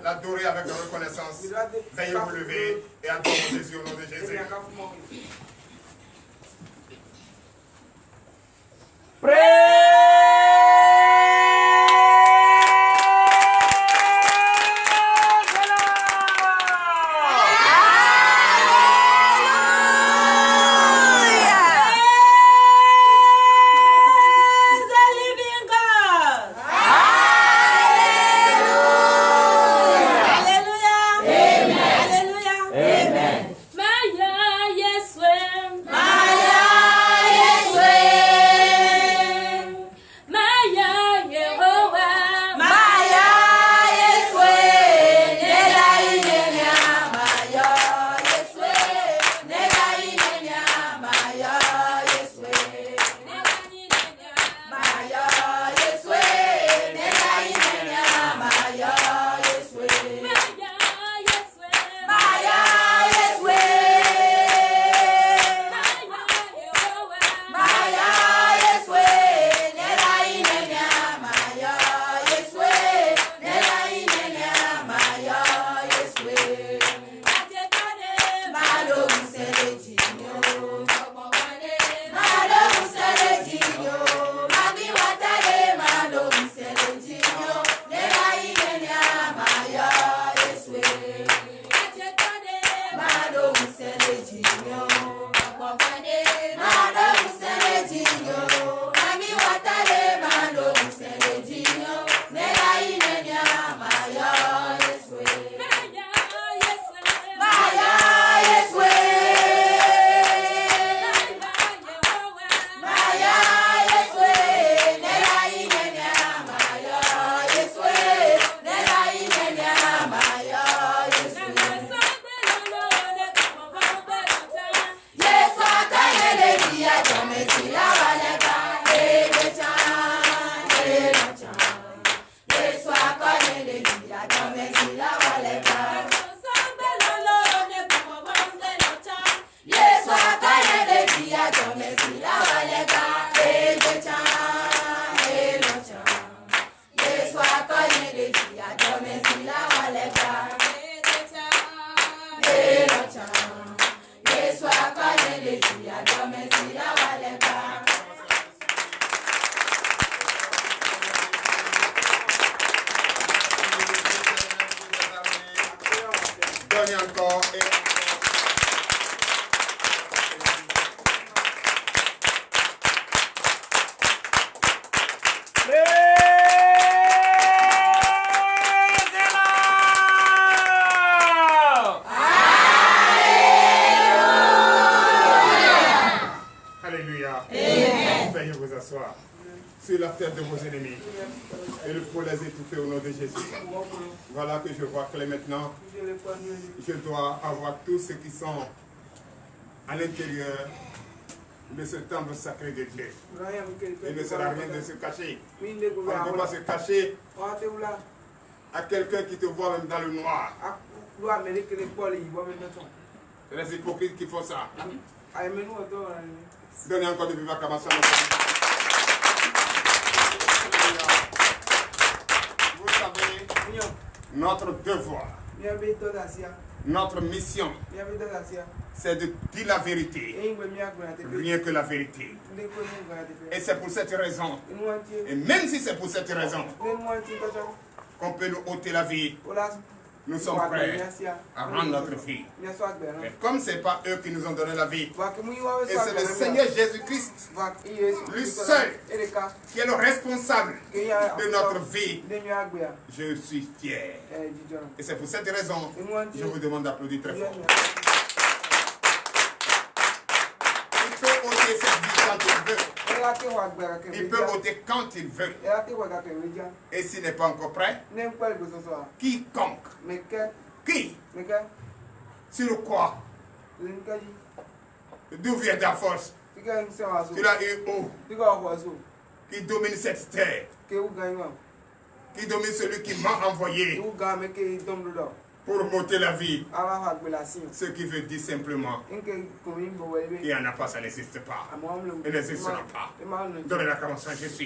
L'adorer avec reconnaissance. Veuillez vous lever et adorer Jésus au nom de Jésus. tête de vos ennemis. Il faut les étouffer au nom de Jésus. Voilà que je vois clair maintenant. Je dois avoir tous ceux qui sont à l'intérieur de ce temple sacré de Dieu. Il ne sert à rien de se cacher. On ne peut pas se cacher à quelqu'un qui te voit même dans le noir. C'est les hypocrites qui font ça. Donnez encore de vivre à Kabassa. Vous savez, notre devoir, notre mission, c'est de dire la vérité, rien que la vérité. Et c'est pour cette raison, et même si c'est pour cette raison, qu'on peut nous ôter la vie, nous sommes prêts à rendre notre vie. Mais comme ce n'est pas eux qui nous ont donné la vie, et c'est le Seigneur Jésus-Christ, lui seul, qui est le responsable de notre vie, je suis fier. Et c'est pour cette raison, je vous demande d'applaudir très fort. Il peut ôter cette vie quand il veut. Il peut ôter quand il veut. Et s'il n'est pas encore prêt, quiconque, qui, sur quoi, d'où vient ta force, tu l'as eu où, qui domine cette terre, qui domine celui qui m'a envoyé pour m'ôter la vie. Ce qui veut dire simplement qu'il n'y en a pas, ça n'existe pas. Il n'existera pas. Donnez la commençant, je suis.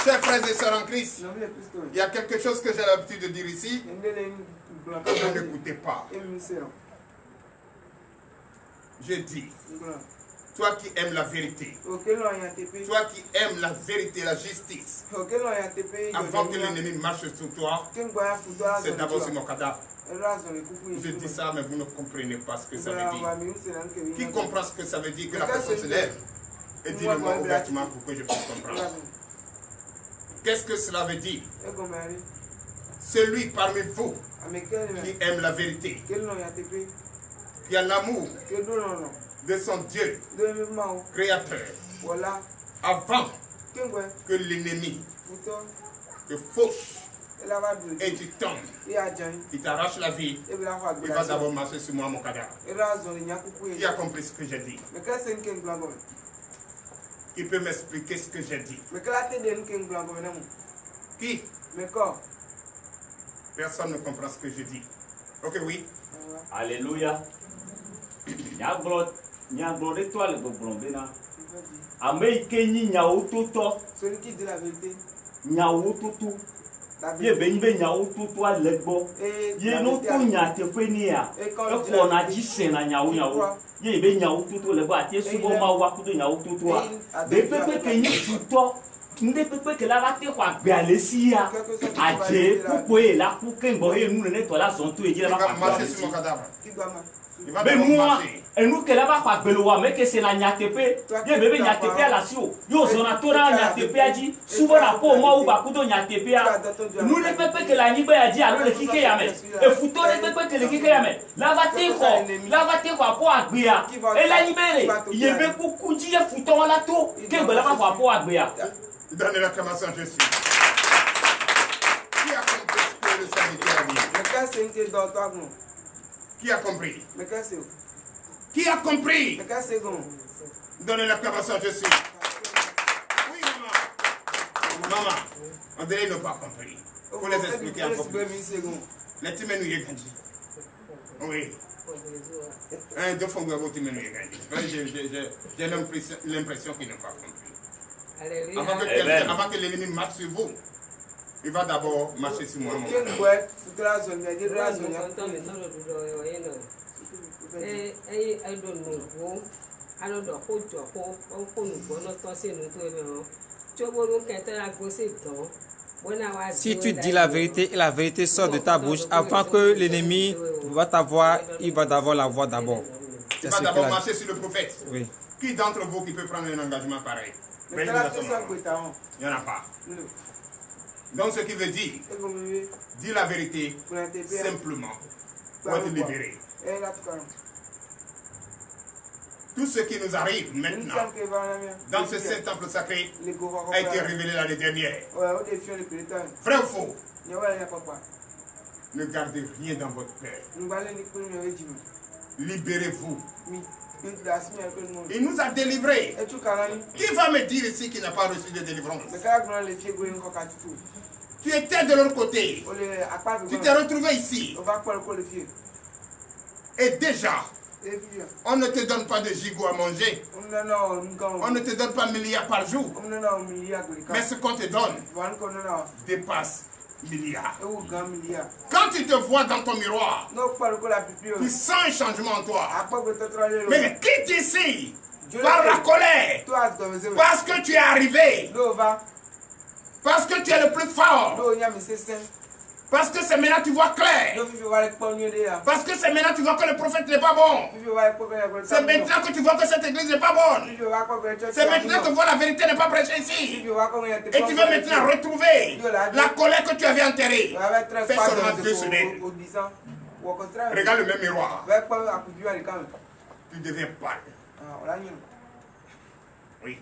Chers frères et sœurs en Christ, il y a quelque chose que j'ai l'habitude de dire ici. Ne n'écoutez pas. Je dis, toi qui aimes la vérité, toi qui aimes la vérité, la justice, avant que l'ennemi marche sur toi, c'est d'abord sur mon cadavre. Je dis ça, mais vous ne comprenez pas ce que ça veut dire. Qui comprend ce que ça veut dire que la personne se lève et dit le mot ouvertement pour que je puisse comprendre? Qu'est-ce que cela veut dire? Celui parmi vous qui aime la vérité, qui a l'amour de son Dieu, créateur, avant que l'ennemi te fauche et tu tombes, il t'arrache la vie, il va d'abord marcher sur moi, mon cadavre. Qui a compris ce que j'ai dit? Qui peut m'expliquer ce que j'ai dit? Qui? Personne ne comprend ce que je dis. Ok, oui. Alléluia. Celui qui dit la vérité. Ye be nyibe nyawo tutu alegbo ye no to nya te fenia e ko na ji sen na nyawo nyawo ye be nyawo tutu legbo ati subo ma wa kudo nyawo tutu a be pepe ke nyi tuto nde pepe ke la ba te kwa gbe alesia aje popo e la ku ke ngbo e nu ne to la son tu e je la ba marcher sur mon cadavre. be moi et nous que là bas kwa gbelo wa me ke se na nya tepe ye bebe nya tepe ala si o yo zo na tora nya tepe aji subo na ko mo u ba kudo nya tepe a nous le pepe que la ni ba aji alo le kike ya me e futo le pepe que le kike ya me la va te ko po agbe a e la ni bere ye be ku kuji e futo wala to ke gbe la ba ko po agbe a Donnez la commençant, je suis. Qui a compris ce que le serviteur a dit? Qui a compris? Qui a compris? Donnez la commençant, je suis. Oui, maman. Maman, on dirait qu'ils n'ont pas compris. Il faut les expliquer encore plus. Les timens nous gagné. Oui. Deux fois, vous avez gagné. J'ai l'impression qu'ils n'ont pas compris. Avant que l'ennemi marche sur vous, il va d'abord marcher sur moi. Si tu dis la vérité et la vérité sort de ta bouche, avant que l'ennemi va t'avoir, il va d'abord la voir d'abord. Il va d'abord marcher sur le prophète. Oui. Qui d'entre vous qui peut prendre un engagement pareil? Il n'y en a pas. Donc ce qui veut dire, dis la vérité simplement pour être libéré. Tout ce qui nous arrive maintenant dans ce saint temple sacré a été révélé l'année dernière. Vrai ou faux? Ne gardez rien dans votre cœur. Libérez-vous. Il nous a délivrés. Qui va me dire ici qu'il n'a pas reçu de délivrance? Tu étais de l'autre côté. Tu t'es retrouvé ici. Et déjà, on ne te donne pas de gigot à manger. On ne te donne pas milliards par jour. Mais ce qu'on te donne dépasse milliards. Quand tu te vois dans ton miroir, tu sens un changement en toi. Mais quitte ici par la colère. Parce que tu es arrivé. Parce que tu es le plus fort. Parce que c'est maintenant que tu vois clair. Parce que c'est maintenant que tu vois que le prophète n'est pas bon. C'est maintenant que tu vois que cette église n'est pas bonne. C'est maintenant que tu vois la vérité n'est pas prêchée ici. Et tu veux maintenant retrouver la colère que tu avais enterrée. Fais seulement 2 semaines. Regarde le même miroir. Tu deviens pâle. Oui.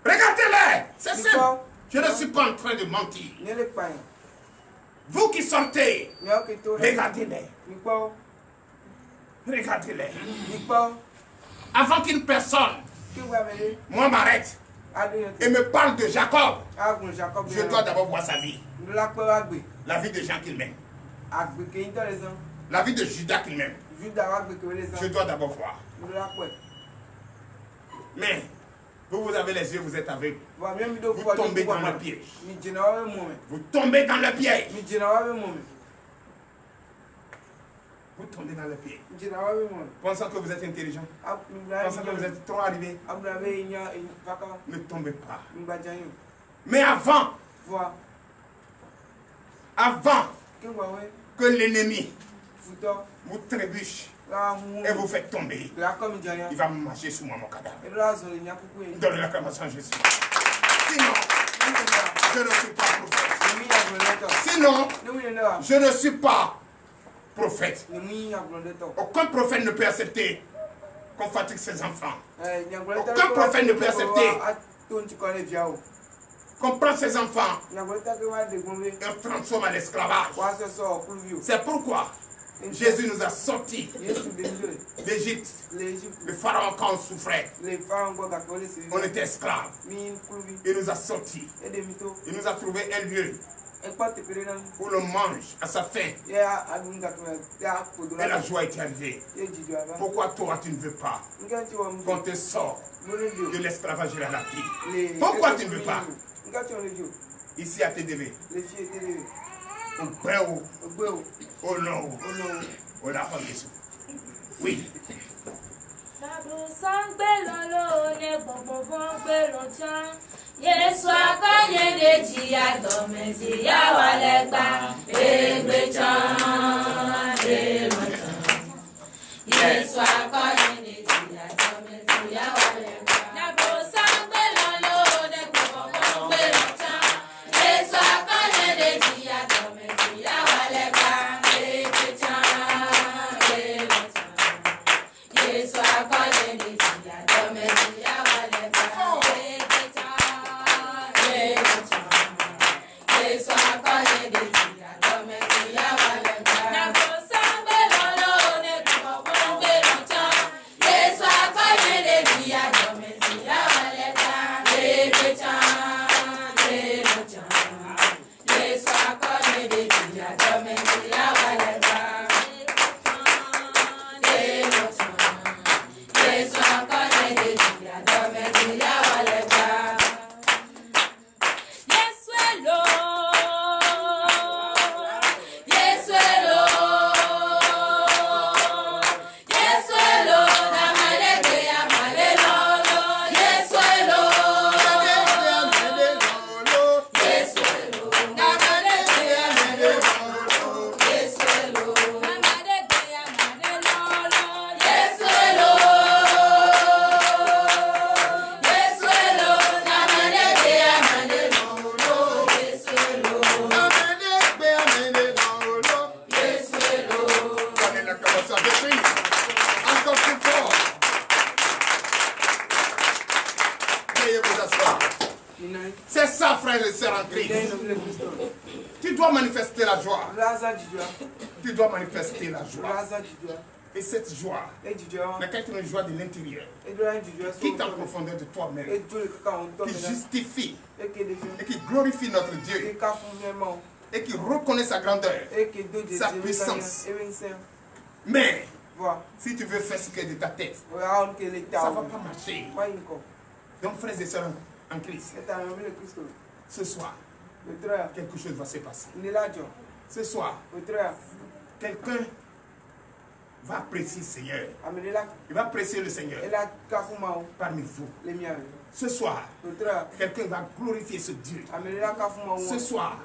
Regardez-les. C'est simple. Je ne suis pas en train de mentir. Vous qui sortez, regardez-les. Regardez-les. Avant qu'une personne, moi m'arrête et me parle de Jacob, je dois d'abord voir sa vie. La vie de Jean qu'il mène. La vie de Judas qu'il mène. Je dois d'abord voir. Mais vous avez les yeux, vous êtes aveugle. Vous tombez dans le piège. Vous tombez dans le piège. Vous tombez dans le piège. Pensant que vous êtes intelligent. Pensant que vous êtes trop arrivé. Ne tombez pas. Mais avant que l'ennemi vous trébuche et vous fait tomber, il va marcher sous moi mon cadavre. Donne l'acclamation à Jésus. Sinon, je ne suis pas prophète. Sinon, je ne suis pas prophète. Aucun prophète ne peut accepter qu'on fatigue ses enfants. Aucun prophète ne peut accepter qu'on prend ses enfants et on transforme à l'esclavage. C'est pourquoi Jésus nous a sortis d'Égypte. Le pharaon, quand on souffrait, on était esclaves. Il nous a sortis. Il nous a trouvé un lieu où l'on mange à sa faim. Et la joie est arrivée. Pourquoi toi tu ne veux pas qu'on te sorte de l'esclavage à la vie? Pourquoi tu ne veux pas? Ici à TDV. Oh non. Oh là, oui. Yesu akanye deji adomezi ya walegba egbechan egbechan. Yesu akanye deji adomezi ya walegba. Nabo sangbe lolo ne gbogbo gbelochan. Yesu akanye deji adomezi ya walegba egbechan egbechan. Yesu akanye deji adomezi ya walegba. Yesu akanye deji adomezi ya walegba. veuillez vous asseoir. C'est ça, frères et sœurs en Christ. Tu dois manifester la joie. Tu dois manifester la joie. Et cette joie n'a qu'à être une joie de l'intérieur, qui est en profondeur de toi-même, qui justifie et qui glorifie notre Dieu, et qui reconnaît sa grandeur, sa puissance. Mais, si tu veux faire ce qui est de ta tête, ça ne va pas marcher. Donc, frères et sœurs en Christ, ce soir, quelque chose va se passer. Ce soir, quelqu'un va apprécier le Seigneur. Il va apprécier le Seigneur parmi vous. Ce soir, quelqu'un va glorifier ce Dieu. Ce soir,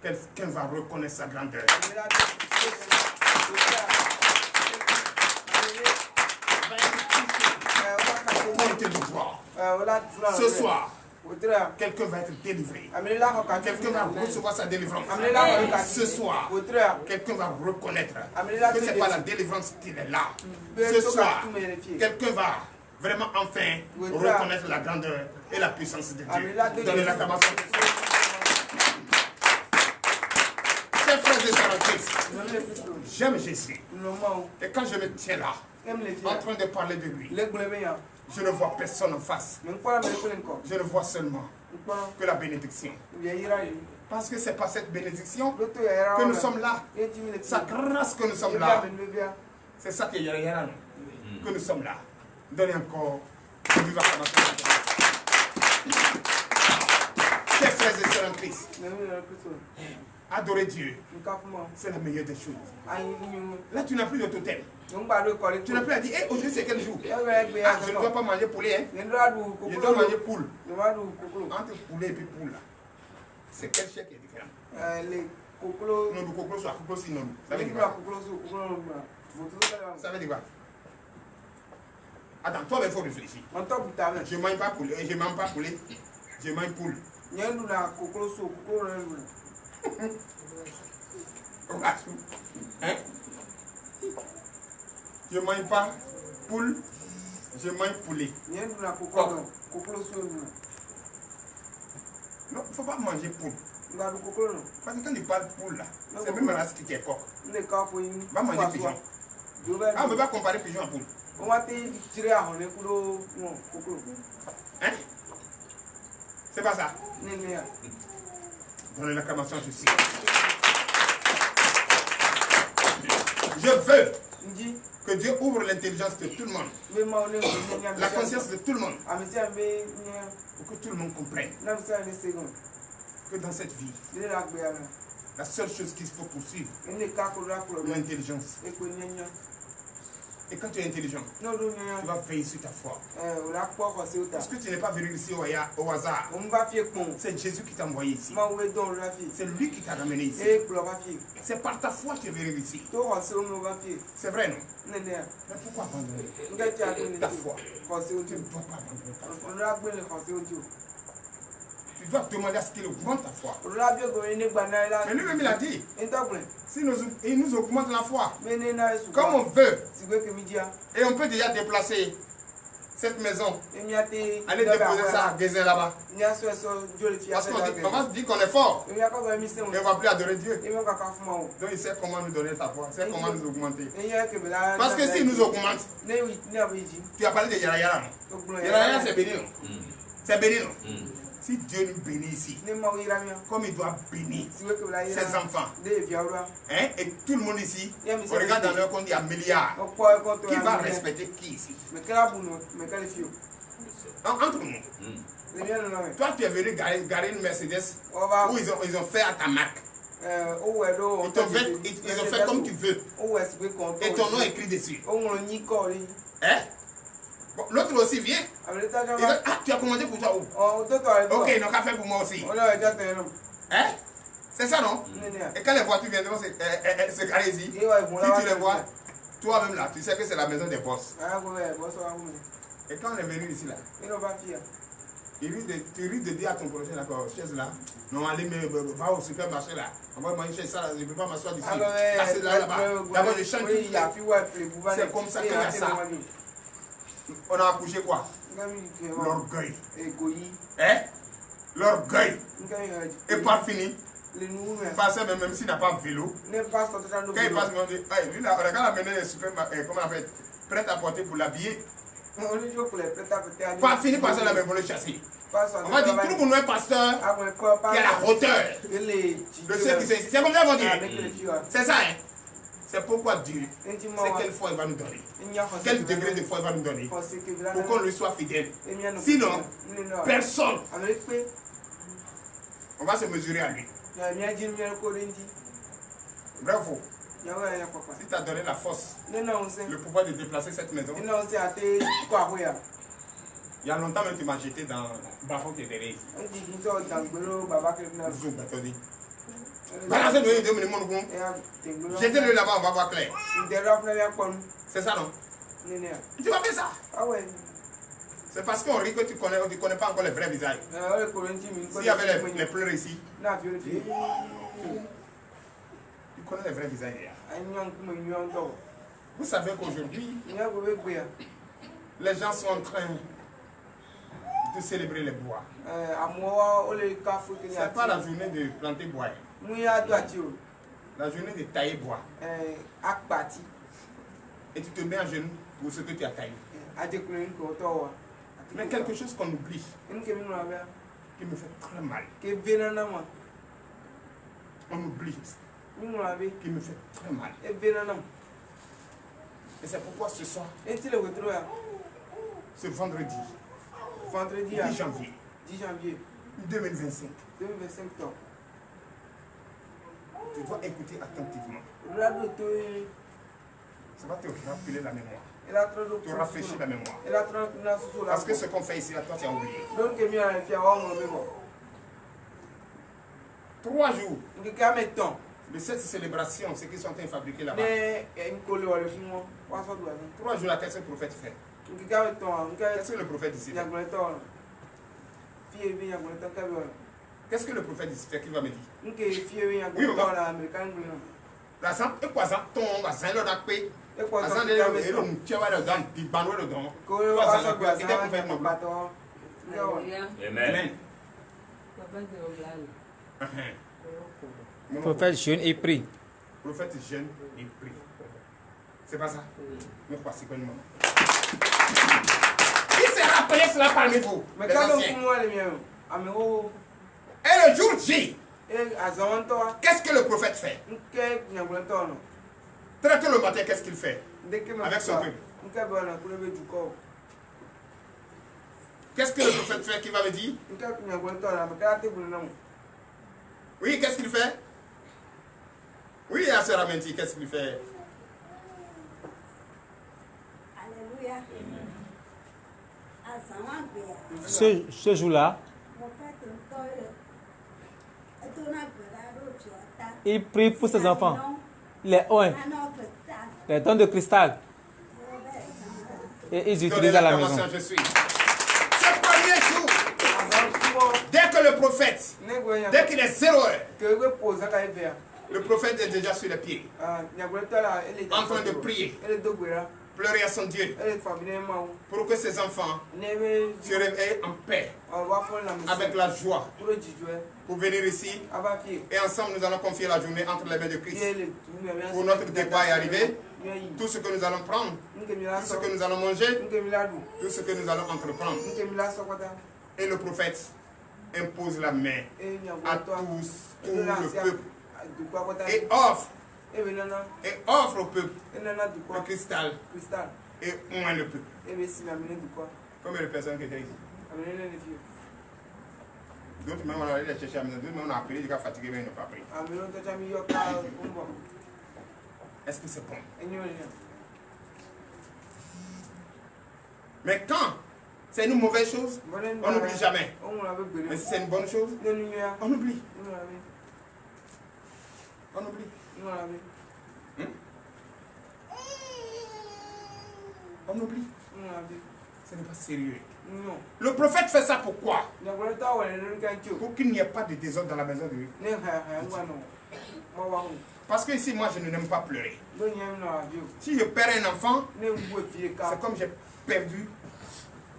quelqu'un va reconnaître sa grandeur. Ce soir, quelqu'un va être délivré. Quelqu'un va recevoir sa délivrance. Ce soir, quelqu'un va reconnaître que ce n'est pas la délivrance qui est là. Ce soir, quelqu'un va vraiment enfin reconnaître la grandeur et la puissance de Dieu. Donnez l'acclamation. Chers frères et sœurs en Christ, j'aime Jésus. Et quand je me tiens là, en train de parler de lui, je ne vois personne en face. Je ne vois seulement que la bénédiction. Parce que c'est pas cette bénédiction que nous sommes là. Sa grâce que nous sommes là. C'est ça que nous sommes là. Donnez encore. Chers frères et sœurs en Christ, adorer Dieu, c'est la meilleure des choses. Là, tu n'as plus de totem. Tu n'as plus à dire, hey, aujourd'hui c'est quel jour? Ah, je ne dois pas manger poulet, hein? Je dois manger poule. Entre poulet et puis poule, là, c'est quel chèque qui est différent? Non, le coclo soit coclo sinon. Ça veut dire quoi? Ça veut dire quoi? Attends, toi, il faut réfléchir. Je ne mange pas poulet, je ne mange pas poulet, je mange poule. Hein? Je ne mange pas poule, je mange poulet. Non, il ne faut pas manger poule. Parce que quand tu parles poule là, c'est même la race qui est coq. Va manger pigeon. Ah, on ne peut pas comparer pigeon à poule. Hein? C'est pas ça? Donnez l'acclamation à ceci. Je veux que Dieu ouvre l'intelligence de tout le monde, la conscience de tout le monde, pour que tout le monde comprenne que dans cette vie, la seule chose qu'il faut poursuivre, c'est l'intelligence. Et quand tu es intelligent, tu vas veiller sur ta foi. Parce que tu n'es pas venu ici au hasard. C'est Jésus qui t'a envoyé ici. C'est lui qui t'a ramené ici. C'est par ta foi que tu es venu ici. C'est vrai, non? Mais pourquoi abandonner ta foi? Tu ne dois pas abandonner ta foi. Tu dois demander à ce qu'il augmente ta foi. Mais lui-même il a dit, il nous augmente la foi, comme on veut, et on peut déjà déplacer cette maison, aller déposer ça à Gézin là-bas. Parce qu'on va se dire qu'on est fort, mais on ne va plus adorer Dieu. Donc il sait comment nous donner sa foi, il sait comment nous augmenter. Parce que s'il nous augmente, tu as parlé de Yarayara, non? Yarayara c'est béni, non? C'est béni, non? Si Dieu nous bénit ici, comme il doit bénir ses enfants, hein, et tout le monde ici, on regarde dans leur compte, il y a milliards. Qui va respecter qui ici? Entre nous. Toi, tu es venu garer une Mercedes où ils ont fait à ta marque. Ils ont fait comme tu veux. Et ton nom est écrit dessus. Hein? Bon, l'autre aussi vient. Ah, tu as commandé pour toi où? Ok, il n'a qu'à faire pour moi aussi. Hein? C'est ça, non? Et quand les voitures viennent se garer ici, si tu les vois, toi-même là, tu sais que c'est la maison des boss. Et quand on est venu ici là, tu risques de dire à ton prochain là, chaise là, non, allez, mais va au supermarché là, on va manger ça là, je ne peux pas m'asseoir d'ici. C'est là-bas. D'abord, je chante. C'est comme ça qu'il y a ça. On a accouché quoi? L'orgueil. Hein? L'orgueil. Et pas fini. Passer même s'il n'a pas vélo. Quand il passe, on dit, lui là, on a amené comment on appelle, prêt à porter pour l'habiller. Pas fini, passer là, mais pour le chasser. On va dire, tout le monde est pasteur qui a la hauteur de ceux qui sont. C'est comme ça qu'on dit. C'est ça, hein? C'est pourquoi Dieu, c'est quelle foi il va nous donner. Quel degré de foi il va nous donner. Pour qu'on lui soit fidèle. Sinon, personne. On va se mesurer à lui. Vrai ou faux? Si tu as donné la force, le pouvoir de déplacer cette maison, il y a longtemps même tu m'as jeté dans le bafon qui est derrière ici. Balancez-le, jetez-le là-bas, on va voir clair. C'est ça, non? Tu vas faire ça? C'est parce qu'on rit que tu connais pas encore les vrais visages. S'il y avait les pleurs ici, tu connais les vrais visages. Vous savez qu'aujourd'hui, les gens sont en train de célébrer les bois. Ce n'est pas la journée de planter bois. La journée de tailler bois. Et tu te mets à genoux pour ce que tu as taillé. Mais quelque chose qu'on oublie, qui me fait très mal. On oublie, qui me fait très mal. Et c'est pourquoi ce soir, ce vendredi 10 janvier 2025, tu dois écouter attentivement. Ça va te rappeler la mémoire. Te rafraîchir la mémoire. Parce que ce qu'on fait ici, là, toi, tu as oublié. 3 jours de cette célébration, ce qu'ils sont en train de fabriquer là-bas. 3 jours là, qu'est-ce que le prophète fait? Qu'est-ce que le prophète ici fait? Qu'est-ce que le prophète ici fait qu'il va me dire? Oui, la sang et quoi ça tombe à Saint Laurent P. À Saint Laurent et l'on tient à le don, il banoué le don. Amen. Le prophète jeûne et prie. Le prophète jeûne et prie. C'est pas ça? Mais quoi, c'est quoi le monde? Qui s'est rappelé cela parmi vous? Les anciens. Et le jour J, qu'est-ce que le prophète fait? Très tôt le matin, qu'est-ce qu'il fait? Avec son peuple. Qu'est-ce que le prophète fait qui va me dire? Oui, qu'est-ce qu'il fait? Oui, à Sœur Amenti, qu'est-ce qu'il fait? Alléluia. Ce jour-là, il prie pour ses enfants. Les oins, les dents de cristal. Et ils utilisent à la maison. Je suis. Ce premier jour, dès que le prophète, dès qu'il est 0 heure, le prophète est déjà sur les pieds, en train de prier, pleurer à son Dieu, pour que ses enfants se réveillent en paix, avec la joie, pour venir ici, et ensemble nous allons confier la journée entre les mains de Christ, pour notre départ est arrivé, tout ce que nous allons prendre, tout ce que nous allons manger, tout ce que nous allons entreprendre. Et le prophète impose la main à tous, tout le peuple, et offre au peuple le cristal et moins le peuple. Combien de personnes qui étaient ici? D'autres même on a allé les chercher à la maison, d'autres même on a appelé, ils sont fatigués mais ils n'ont pas pris. Est-ce que c'est bon? Mais quand c'est une mauvaise chose, on n'oublie jamais. Mais si c'est une bonne chose, on oublie. On oublie. On oublie. Ce n'est pas sérieux. Le prophète fait ça pourquoi? Pour qu'il n'y ait pas de désordre dans la maison de lui. Parce que ici, moi, je n'aime pas pleurer. Si je perds un enfant, c'est comme j'ai perdu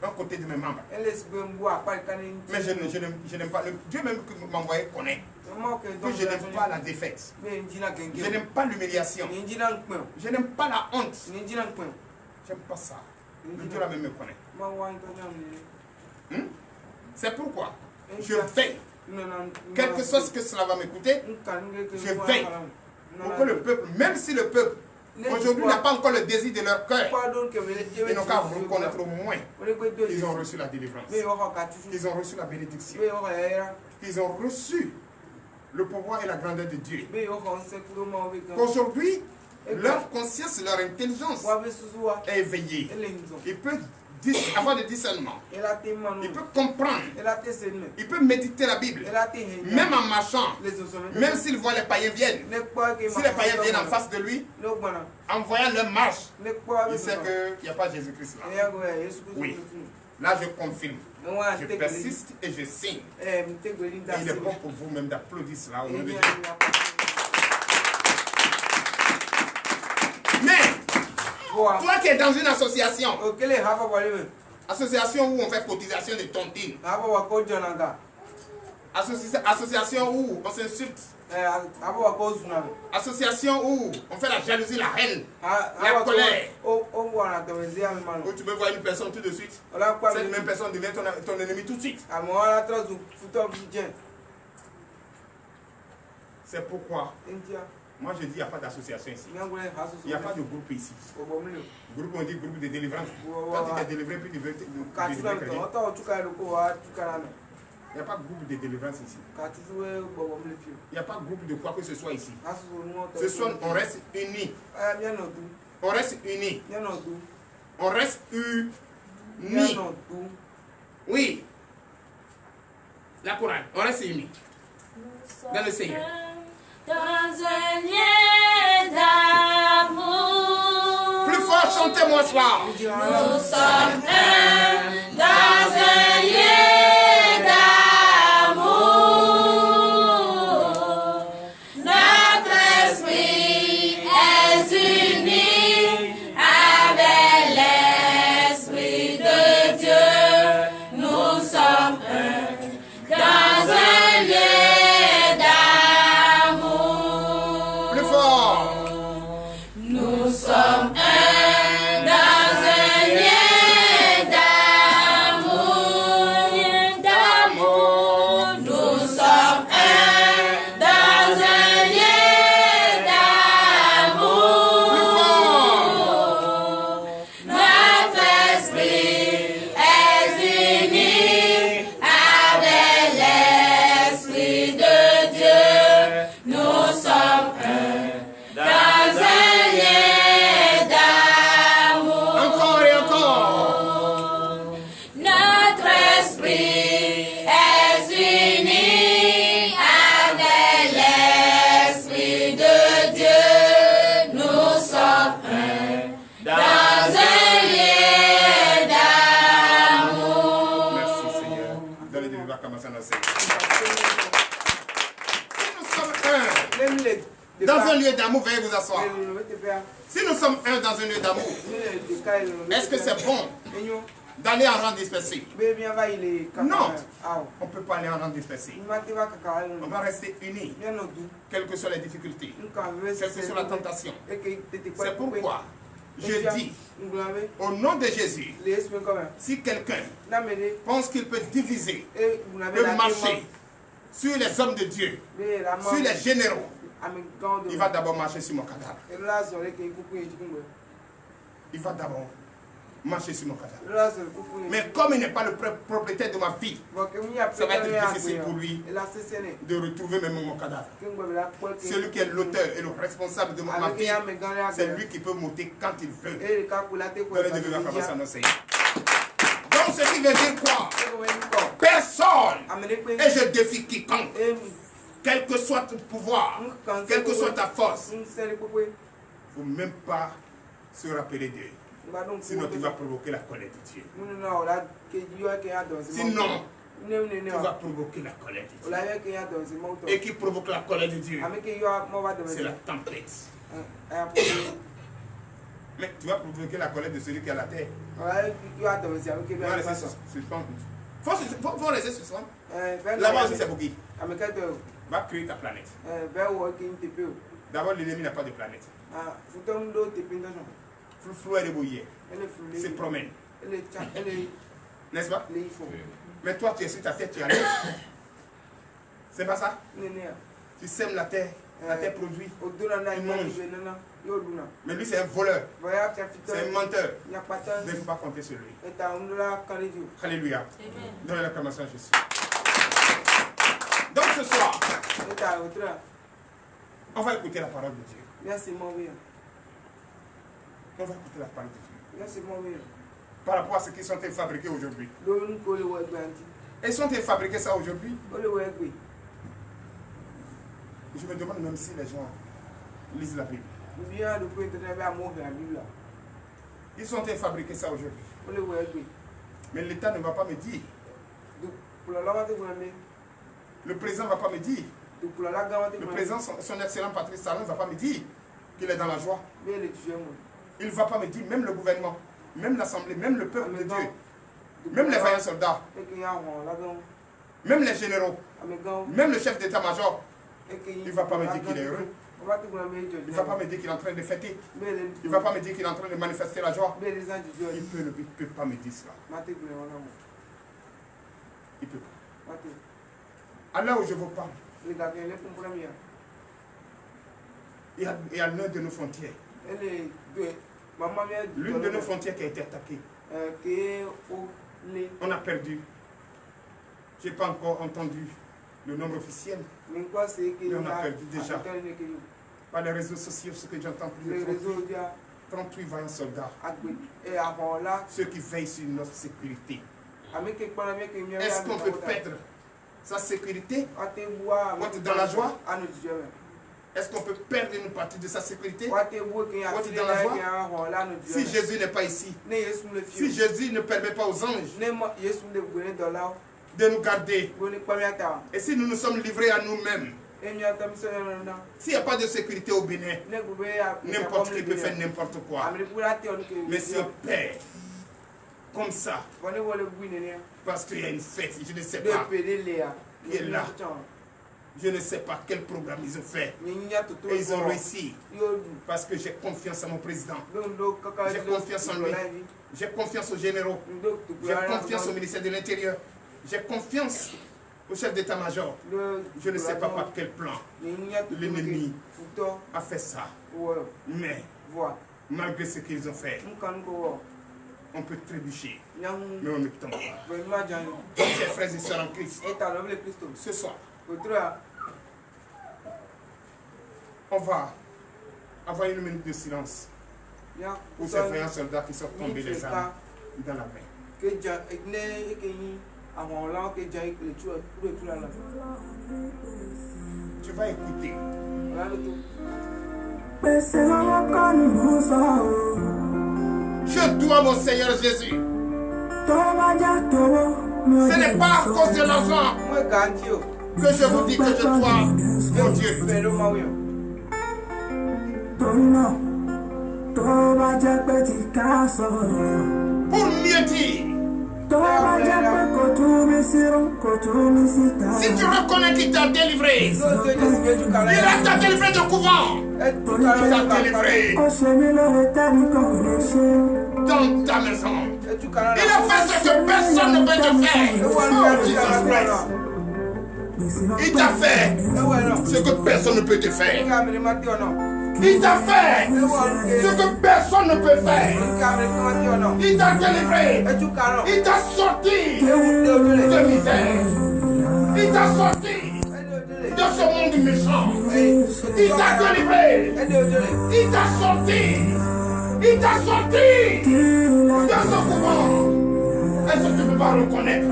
un côté de mes membres. Mais je n'aime pas. Dieu même que m'envoyait connaît que je n'aime pas la défaite. Je n'aime pas l'humiliation. Je n'aime pas la honte. J'aime pas ça. Le Dieu là même me connaît. C'est pourquoi je veille. Quel que soit ce que cela va m'écouter, je veille pour que le peuple, même si le peuple aujourd'hui n'a pas encore le désir de leur cœur, ils n'ont qu'à reconnaître au moins qu'ils ont reçu la délivrance, qu'ils ont reçu la bénédiction, qu'ils ont reçu le pouvoir et la grandeur de Dieu. Qu'aujourd'hui, leur conscience, leur intelligence est éveillée. Ils peuvent avoir des discernements. Il peut comprendre. Il peut méditer la Bible. Même en marchant. Même s'il voit les païens viennent. Si les païens viennent en face de lui, en voyant leur marche, il sait qu'il n'y a pas Jésus-Christ là. Oui. Là, je confirme. Je persiste et je signe. Et il est bon pour vous même d'applaudir cela au nom de Dieu. Mais, toi qui es dans une association, association où on fait cotisation de tontine, association où on s'insulte, association où on fait la jalousie, la haine, la colère, où tu peux voir une personne tout de suite, cette même personne devient ton ennemi tout de suite. C'est pourquoi moi je dis il n'y a pas d'association ici. Il n'y a pas de groupe ici. Groupe, on dit groupe de délivrance. Quand tu t'es délivré, puis tu veux te délivrer. Il n'y a pas de groupe de délivrance ici. Il n'y a pas de groupe de quoi que ce soit ici. Ce soir, on reste unis. On reste unis. On reste unis. Oui. La Coran, on reste unis. Dans le Seigneur. Dans un lien d'amour. Plus fort, chantez-moi cela. Nous sommes un dans un lien d'amour. Notre esprit est uni avec l'esprit de Dieu. Nous sommes un dans un lien d'amour. Plus fort. Nous sommes un dans un lien d'amour, Nous sommes un dans un lien d'amour. Notre esprit est uni avec l'esprit de Dieu. Nous sommes un dans un lien d'amour. Encore et encore. Notre esprit est uni avec l'esprit de Dieu. Nous sommes un dans un lien d'amour. Merci Seigneur. Donnez du va commencer à nous Seigneur. Si nous sommes un dans un lieu d'amour, veuillez vous asseoir. Si nous sommes un dans un lieu d'amour, est-ce que c'est bon d'aller en rang dispersé? Non, on ne peut pas aller en rang dispersé. On va rester unis, quelles que soient les difficultés, quelle que soit la tentation. C'est pourquoi je dis, au nom de Jésus, si quelqu'un pense qu'il peut diviser, peut marcher sur les hommes de Dieu, sur les généraux, il va d'abord marcher sur mon cadavre. Il va d'abord marcher sur mon cadavre. Mais comme il n'est pas le propriétaire de ma vie, ça va être difficile pour lui de retrouver même mon cadavre. Celui qui est l'auteur et le responsable de ma vie, c'est lui qui peut monter quand il veut. Donc ce qui veut dire quoi? Personne, et je défie quiconque, quel que soit ton pouvoir, quelle que soit ta force, il ne faut même pas se rappeler d'eux. Sinon tu vas provoquer la colère de Dieu. Sinon, tu vas provoquer la colère de Dieu. Et qui provoque la colère de Dieu? C'est la tempête. Mais tu vas provoquer la colère de celui qui est à la terre. Faut laisser suspendre. Là-bas aussi, c'est pour qui? Va créer ta planète. D'abord, l'ennemi n'a pas de planète. Flou est débrouillé. C'est promène. N'est-ce pas? Mais toi, tu es sur ta tête, tu es à l'aise. C'est pas ça? Tu sèmes la terre produit. Tu manges. Mais lui, c'est un voleur. C'est un menteur. Mais il ne faut pas compter sur lui. Alléluia. Donnez l'acclamation à Jésus. Donc ce soir, on va écouter la parole de Dieu. On va écouter la parole de Dieu. Par rapport à ce qui sont fabriqués aujourd'hui. Ils sont fabriqués ça aujourd'hui. Je me demande même si les gens lisent la Bible. Ils ont fabriqué ça aujourd'hui. Mais l'État ne va pas me dire. Le président ne va pas me dire. Le président, son excellent Patrice Talon, ne va pas me dire qu'il est dans la joie. Il ne va pas me dire, même le gouvernement, même l'Assemblée, même le peuple de Dieu, même les vaillants soldats, même les généraux, même le chef d'état-major, il ne va pas me dire qu'il est heureux. Il ne va pas me dire qu'il est en train de fêter. Il ne va pas me dire qu'il est en train de manifester la joie. Il ne peut pas me dire cela. Il ne peut pas. À l'heure où je vous parle, il y a l'un de nos frontières. L'une de nos frontières qui a été attaquée. On a perdu. Je n'ai pas encore entendu le nombre officiel. Mais on a perdu déjà. Par les réseaux sociaux, ce que j'entends plus de 38 vaillants soldats. Ceux qui veillent sur notre sécurité. Est-ce qu'on peut perdre sa sécurité dans la joie? Est-ce qu'on peut perdre une partie de sa sécurité dans la joie? Si Jésus n'est pas ici, si Jésus ne permet pas aux anges de nous garder, et si nous nous sommes livrés à nous-mêmes, s'il n'y a pas de sécurité au Bénin, n'importe qui peut faire n'importe quoi. Mais si on perd comme ça, parce qu'il y a une fête, je ne sais pas qui est là. Je ne sais pas quel programme ils ont fait. Et ils ont réussi. Parce que j'ai confiance en mon président. J'ai confiance en lui. J'ai confiance aux généraux. J'ai confiance au ministère de l'Intérieur. J'ai confiance au chef d'état-major. Je ne sais pas par quel plan l'ennemi a fait ça. Mais malgré ce qu'ils ont fait, on peut trébucher. Mais on ne tombe pas. Donc, chers frères et sœurs en Christ, ce soir, on va avoir une minute de silence pour ces frères soldats qui sont tombés les armes dans la main. Tu vas écouter. Je dois mon Seigneur Jésus. Ce n'est pas à cause de l'argent que je vous dis que je dois mon Dieu. Pour mieux dire, si tu reconnais qu'il t'a délivré, il t'a délivré du couvent, il t'a délivré dans ta maison. Il a fait ce que personne ne peut te faire. Oh, Jesus Christ. Il t'a fait ce que personne ne peut te faire. Il t'a fait ce que personne ne peut faire. Il t'a délivré. Il t'a sorti de misère. Il t'a sorti de ce monde méchant. Il t'a délivré. Il t'a sorti. Il t'a sorti de ce couvent. Est-ce que tu peux pas reconnaître?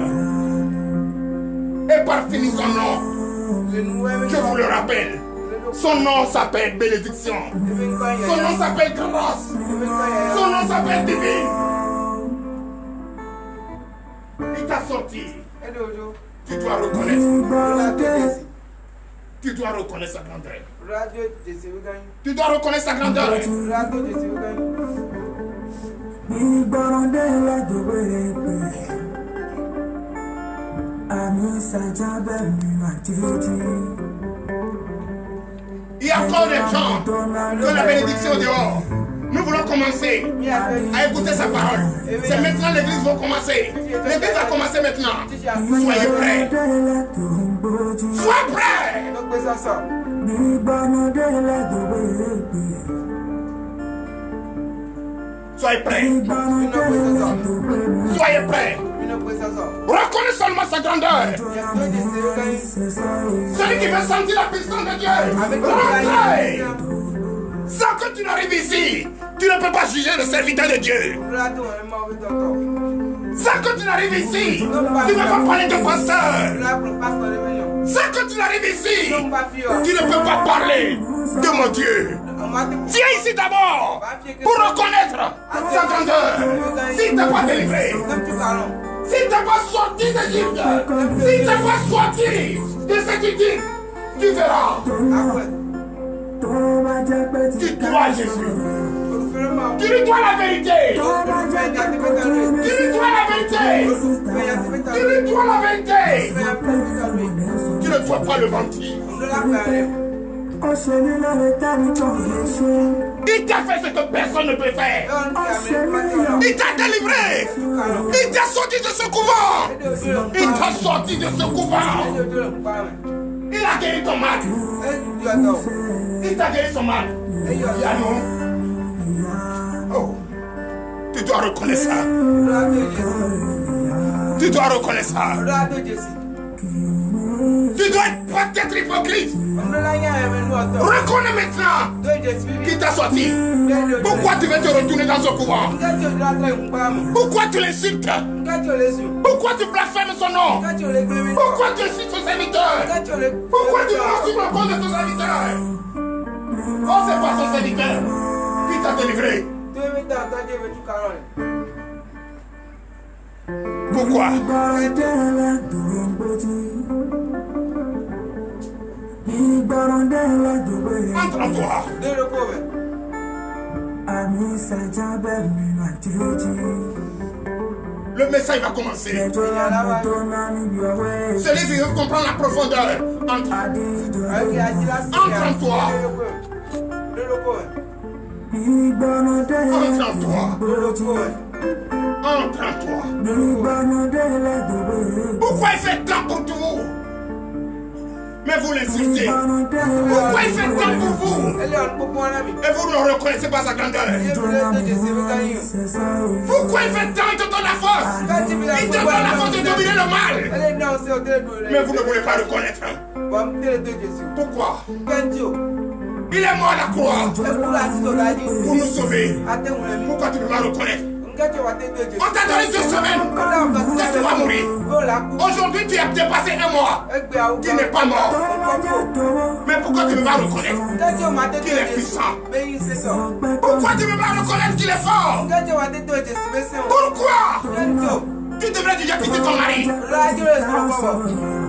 Et par fini son nom, je vous le rappelle. Son nom s'appelle bénédiction. Son nom s'appelle grâce. Son nom s'appelle divine. Il t'a sorti. Tu dois reconnaître. Tu dois reconnaître sa grandeur. Tu dois reconnaître sa grandeur. Il y a encore des gens qui ont la bénédiction dehors. Nous voulons commencer à écouter sa parole. C'est maintenant l'église va commencer. L'église va commencer maintenant. Soyez prêts. Sois prêts. Soyez prêts. Soyez prêts. Reconnais seulement sa grandeur. Celui qui veut sentir la puissance de Dieu. Rentrez. Sans que tu n'arrives ici, tu ne peux pas juger le serviteur de Dieu. Sans que tu n'arrives ici, tu ne peux pas parler de pasteur. Sans que tu n'arrives ici, tu ne peux pas parler de mon Dieu. Viens ici d'abord pour reconnaître sa grandeur. S'il t'a pas délivré, s'il t'a pas sorti d'Égypte, s'il t'a pas sorti de cette Égypte, tu verras. Tu dois Jésus. Tu lui dois la vérité. Tu lui dois la vérité. Tu lui dois la vérité. Tu ne dois pas le mentir. Il t'a fait ce que personne ne peut faire. Il t'a délivré. Il t'a sorti de ce couvent. Il t'a sorti de ce couvent. Il a guéri ton mal. Il t'a guéri son mal. Oh. Tu dois reconnaître ça. Tu dois reconnaître ça. Tu dois peut-être hypocrite. Reconnais maintenant qui t'a sorti. Pourquoi tu veux te retourner dans ce couvent? Pourquoi tu l'insultes? Pourquoi tu blasphèmes son nom? Pourquoi tu insultes son serviteur? Pourquoi tu marches sur le compte de ton serviteur? Oh, c'est pas son serviteur qui t'a délivré. Pourquoi? Entre en toi. Le message va commencer. Celui qui veut comprendre la profondeur, entre en toi. Entre en toi. Entre en toi. Pourquoi il fait tant pour vous? Mais vous l'insultez. Pourquoi il fait tant pour vous? Et vous ne reconnaissez pas sa grandeur. Pourquoi il fait tant? Il te donne la force. Il te donne la force de dominer le mal. Mais vous ne voulez pas reconnaître. Pourquoi? Il est mort à la croix pour nous sauver. Pourquoi tu ne peux pas reconnaître? On t'a donné 2 semaines que tu vas mourir. Aujourd'hui, tu as dépassé 1 mois. Tu n'es pas mort. Mais pourquoi tu ne peux pas reconnaître qu'il est puissant? Pourquoi tu ne peux pas reconnaître qu'il est fort? Pourquoi? Tu devrais déjà quitter ton mari.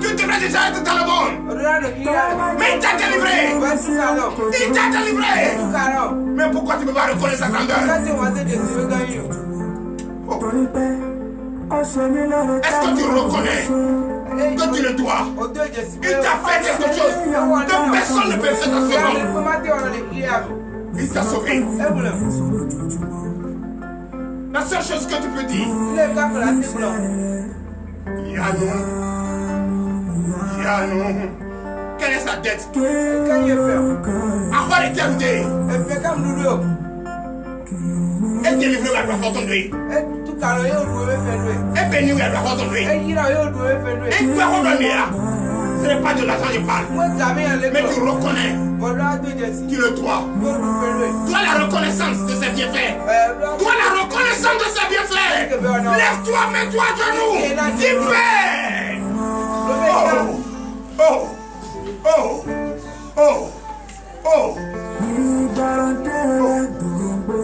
Tu devrais déjà être dans le monde. Mais il t'a délivré. Il t'a délivré. Mais pourquoi tu ne peux pas reconnaître sa grandeur? Est-ce que tu reconnais que tu le dois? Il t'a fait quelque chose que personne ne peut faire dans ce monde. Il t'a sauvé. La seule chose que tu peux dire, Yano, quelle est sa dette? À quoi l'éternité? Et délivré la gloire de lui. Et béni la gloire de lui. Et gloire de lui. Ce n'est pas de l'argent que je parle. Mais tu reconnais. Tu le dois. Toi la reconnaissance de ses bienfaits. Toi la reconnaissance de ses bienfaits. Lève-toi, mets-toi à genoux. Dis Père. Oh.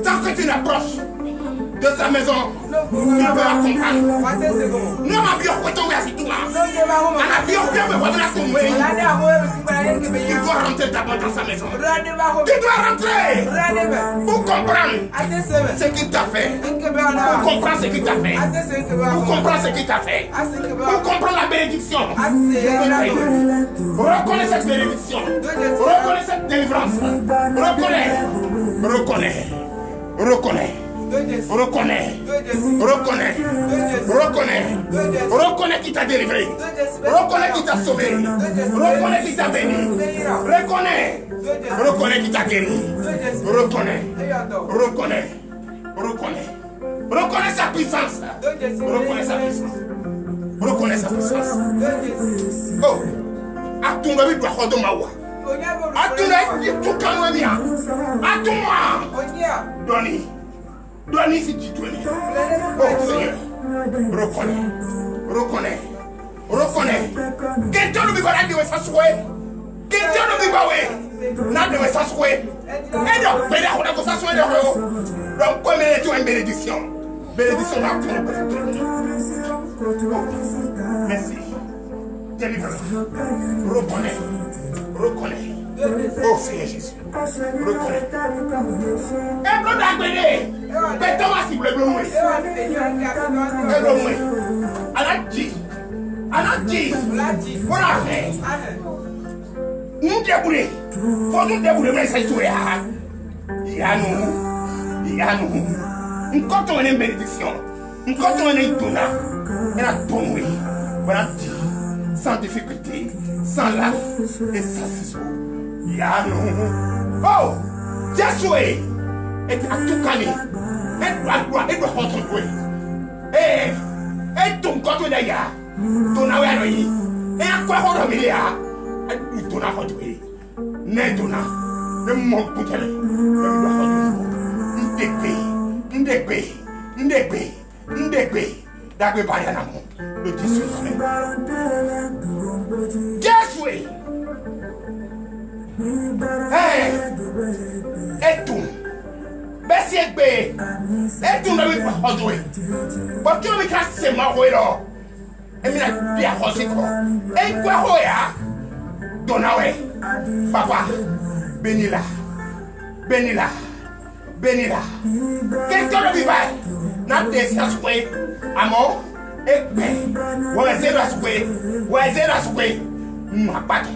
Tant que tu n'approches de sa maison, tu ne peux pas comprendre. Non, ma vie, on peut tomber à tout là. Tu dois rentrer d'abord dans sa maison. Tu dois rentrer pour comprendre ce qu'il t'a fait. Pour comprendre ce qu'il t'a fait. Pour comprendre ce qu'il t'a fait. Pour comprendre la bénédiction. Reconnais cette bénédiction. Reconnais cette délivrance. Reconnais. Reconnais qui t'a délivré. Reconnais qui t'a sauvé. Reconnais qui t'a béni. Reconnais qui t'a guéri. Reconnais sa puissance. Reconnais sa puissance. Oh, atunga bi bahodo mawa. Atunga tout kanwa bien. Atuma. Doni si tu connais. Oh Seigneur. Reconnais. Quelqu'un ne peut pas dire ça souhait. Quelqu'un ne peut pas ouais. N'a de ça souhait. Et donc, mais là on a ça souhait donc comme tu as une bénédiction. Bénédiction là pour merci. Délivre. Reconnais. Oh Seigneur Jésus. Reconnais. Et bleu d'agbené. Mais Thomas il bleu bleu. Alati. Voilà. Nous débrouiller. Faut nous débrouiller mais ça tout est. Yanu. Quand on a une bénédiction. Quand on a une donna. Elle a donné. Voilà. Sans difficulté, sans lac et sans ciseaux. Oh, Jésus et à tout calé. Et doit retrouver. Et ton côté d'ailleurs, ton aïe, et à quoi on remet là? Et ton retrouver. N'est ton ne mon putain. Ndekbe. Dagbe bayana mo. Le Jésus. Jésus. Et tout. Merci Egbe. Et tout ne veut pas jouer. Parce que we can say ma wero. Et mina bien hosiko. Et quoi hoya? Donawe. Papa. Benila. Quelqu'un ne vit pas. N'a pas de Amo, Egbe, Wazeraswe, ma patte,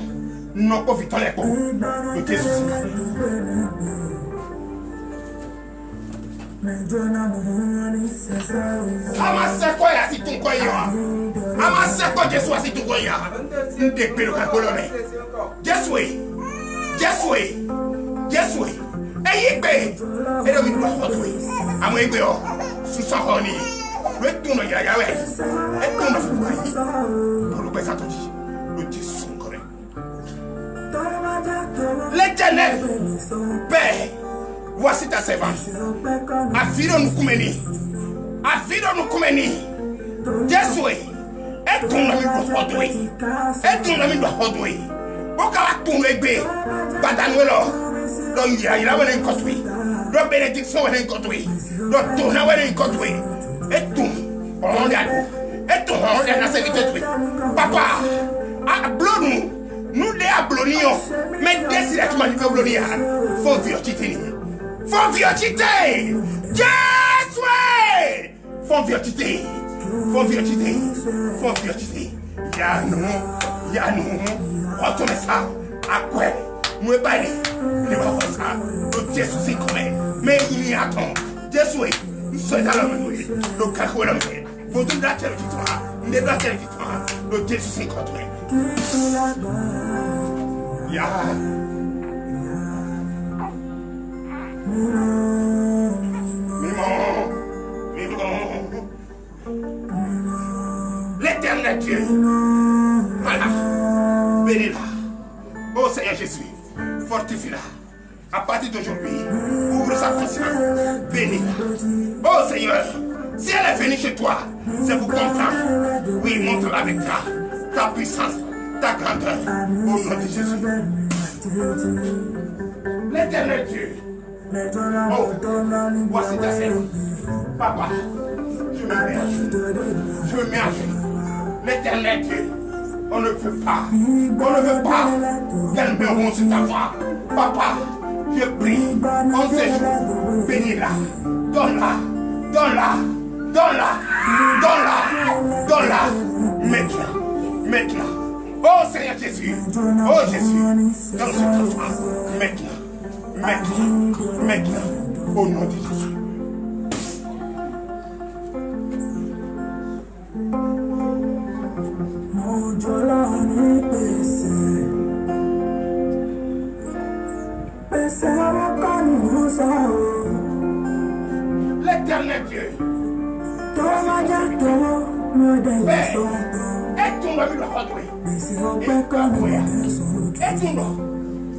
non profitant les pauvres de tes soucis. Amasekoya si tu koya. Amaseko Jésus si tu koya. Ndekbe le kakolone. Jésus. Eyigbe. Et le vite pas retrouver. Amo Egbe o. Sous sa honey. Le tourne Yahweh. Et tourne à Foucaï. Pour le présent dit. Le Dieu son correct. L'Éternel, Père, voici ta servante. Affido-nous Koumeni. Jésus. Et tourne à mi doit retrouver. Pourquoi tourne Egbe? Badanuelo. Donc il a une construit. Donc bénédiction est construit. Donc tourne est construit. Et tout, on regarde. Et tout, on regarde dans cette vie. Papa, nous les ablonions. Mais dès que tu m'as dit que blonir, faut viotiter. Jésus! Faut viotiter. Yanou. Retournez ça. À quoi? Moi, baille. Ne va pas ça. Le Jésus, c'est comme. Mais il y a ton. Jésus, il soit dans le monde. Le cacou est l'homme. Faut tout la terre du toi. Ne la terre du toi. Le Jésus, c'est contre. Ya. L'éternel Dieu. Voilà. Bénis-la. Oh Seigneur Jésus, fortifie-la. À partir d'aujourd'hui, ouvre sa conscience. Bénis-la. Oh Seigneur, si elle est venue chez toi, c'est pour comprendre. Oui, montre-la avec ta puissance, ta grandeur. Au nom de Jésus. L'éternel Dieu. Oh, voici ta servante. Papa, je me mets à genoux. L'éternel Dieu. On ne veut pas. On ne veut pas qu'elle me ronge sur ta voix. Papa, je prie. En ce jour, bénis-la. Donne-la. Donne-la. Donne-la. Donne-la. Donne-la. Mets-la. Mets-la. Oh Seigneur Jésus. Oh Jésus. Donne cette enfant. Mets-la. Mets-la. Mets-la. Au nom de Jésus. L'éternel Dieu. Père, aide-toi à me le rendre. Aide-toi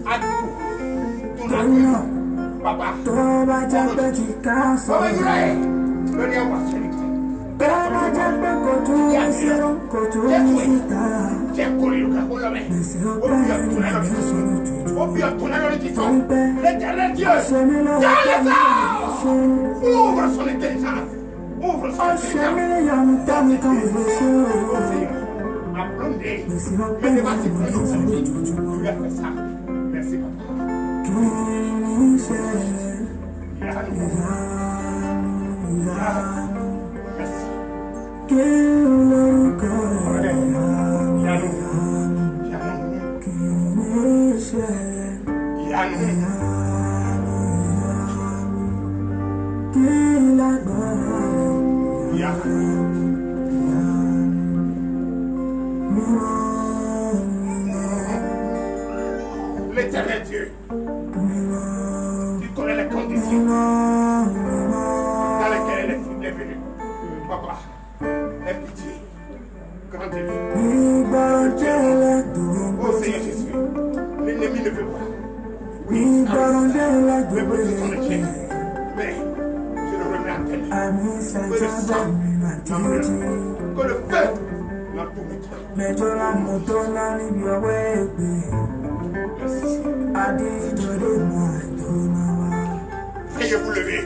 à tout. Ton amour. Papa. L'éternel Dieu, ouvre son intelligence, ouvre son intelligence. Applaudez, mais vas-y, tu vas faire ça. Merci, papa. L'éternel Dieu, tu connais les conditions dans lesquelles elle est venue. Papa, aie pitié, grandis-le. Oh Seigneur Jésus, l'ennemi ne veut pas. Oui, ne veut ton échec. Mais je le remets à terre. Que le sang l'enlève. Que le feu l'entoure. Merci. Veuillez vous lever.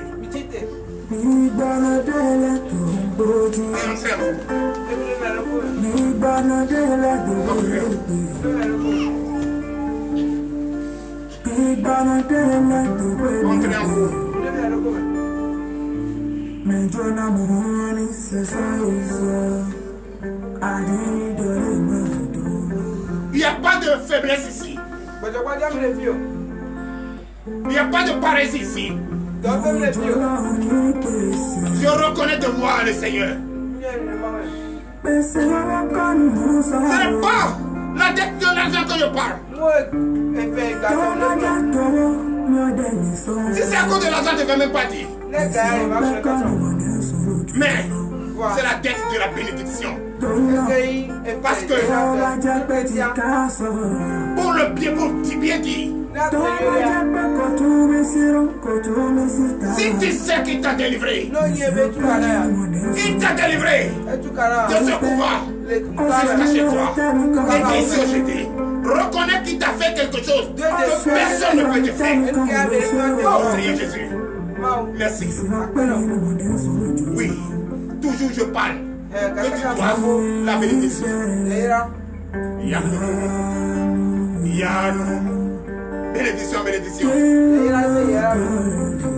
Entrez en vous. Il n'y a pas de faiblesse ici. Il n'y a pas de paresse ici. Je reconnais de moi le Seigneur. Ce n'est pas la dette de l'argent que je parle. Si c'est à cause de l'argent, je ne vais même pas dire. Mais c'est la dette de la bénédiction. Parce que pour le bien, pour bien dire, si tu sais qu'il t'a délivré, il t'a délivré de ce pouvoir jusqu'à chez toi. Et ici aujourd'hui, reconnais qu'il t'a fait quelque chose que personne ne peut te faire. Oh Seigneur Jésus, merci. Oui, toujours je parle que tu dois la bénédiction. Yannou. Bénédiction, bénédiction.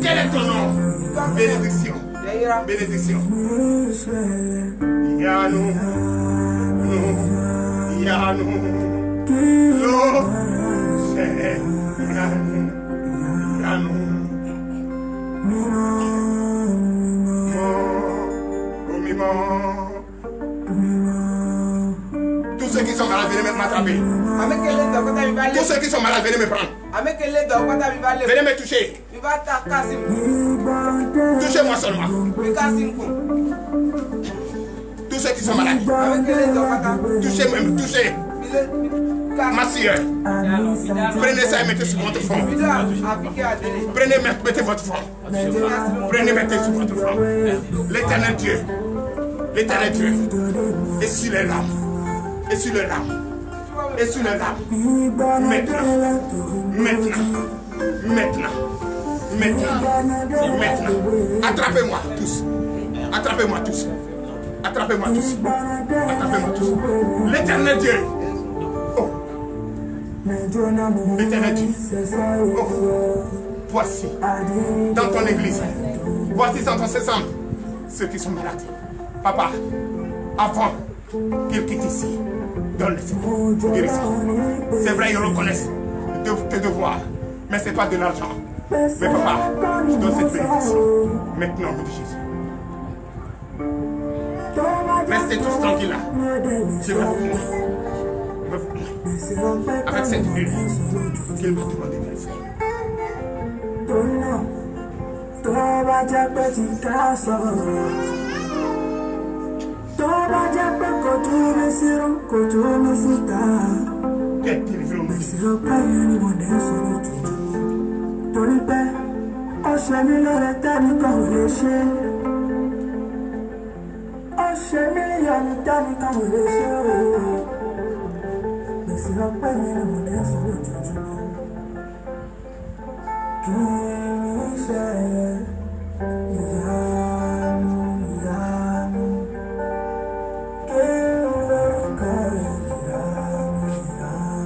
Quel est ton nom? Bénédiction. Bénédiction. Yannou. Yannou. L'eau. C'est Yannou. Yannou. Tous ceux qui sont malades, venez m'attraper. Tous ceux qui sont malades, venez me prendre. Venez me toucher. Touchez-moi seulement. Tous ceux qui sont malades. Touchez-moi, touchez. Ma soeur. Prenez ça et mettez sur votre front. Prenez, mettez votre front. Prenez, mettez sur votre front. L'éternel Dieu. L'éternel Dieu. Et sur les larmes. Et sur les larmes. Et sur les larmes. Maintenant. Maintenant. Maintenant. Maintenant. Maintenant. Attrapez-moi tous. Attrapez-moi tous. Attrapez-moi tous. Attrapez-moi tous. L'éternel Dieu. Oh. L'éternel Dieu. Oh. Voici dans ton église. Voici dans ton sésame ceux qui sont malades. Papa, avant qu'ils quittent ici, donne-les guérison. C'est vrai, ils reconnaissent tes devoirs, mais ce n'est pas de l'argent. Mais papa, je donne cette bénédiction. Maintenant, au nom de Jésus. Restez tous tranquilles là. Je vais vous montrer. Avec cette huile qu'il m'a demandé de le faire.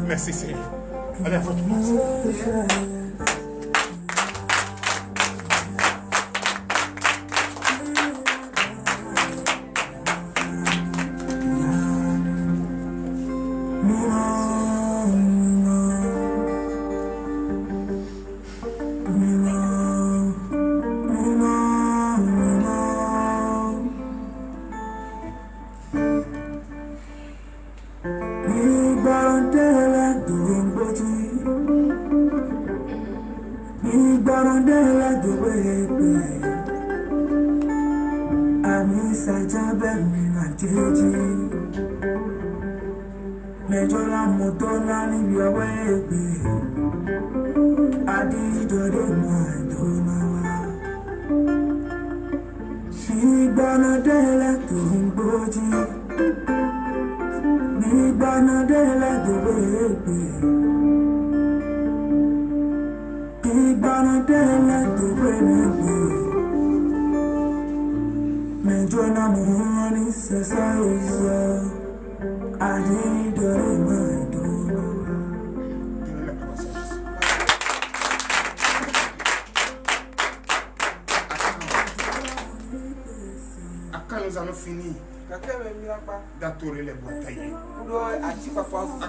Merci Seigneur. Allez à votre place. Nous allons finir d'atourer les bois taillés.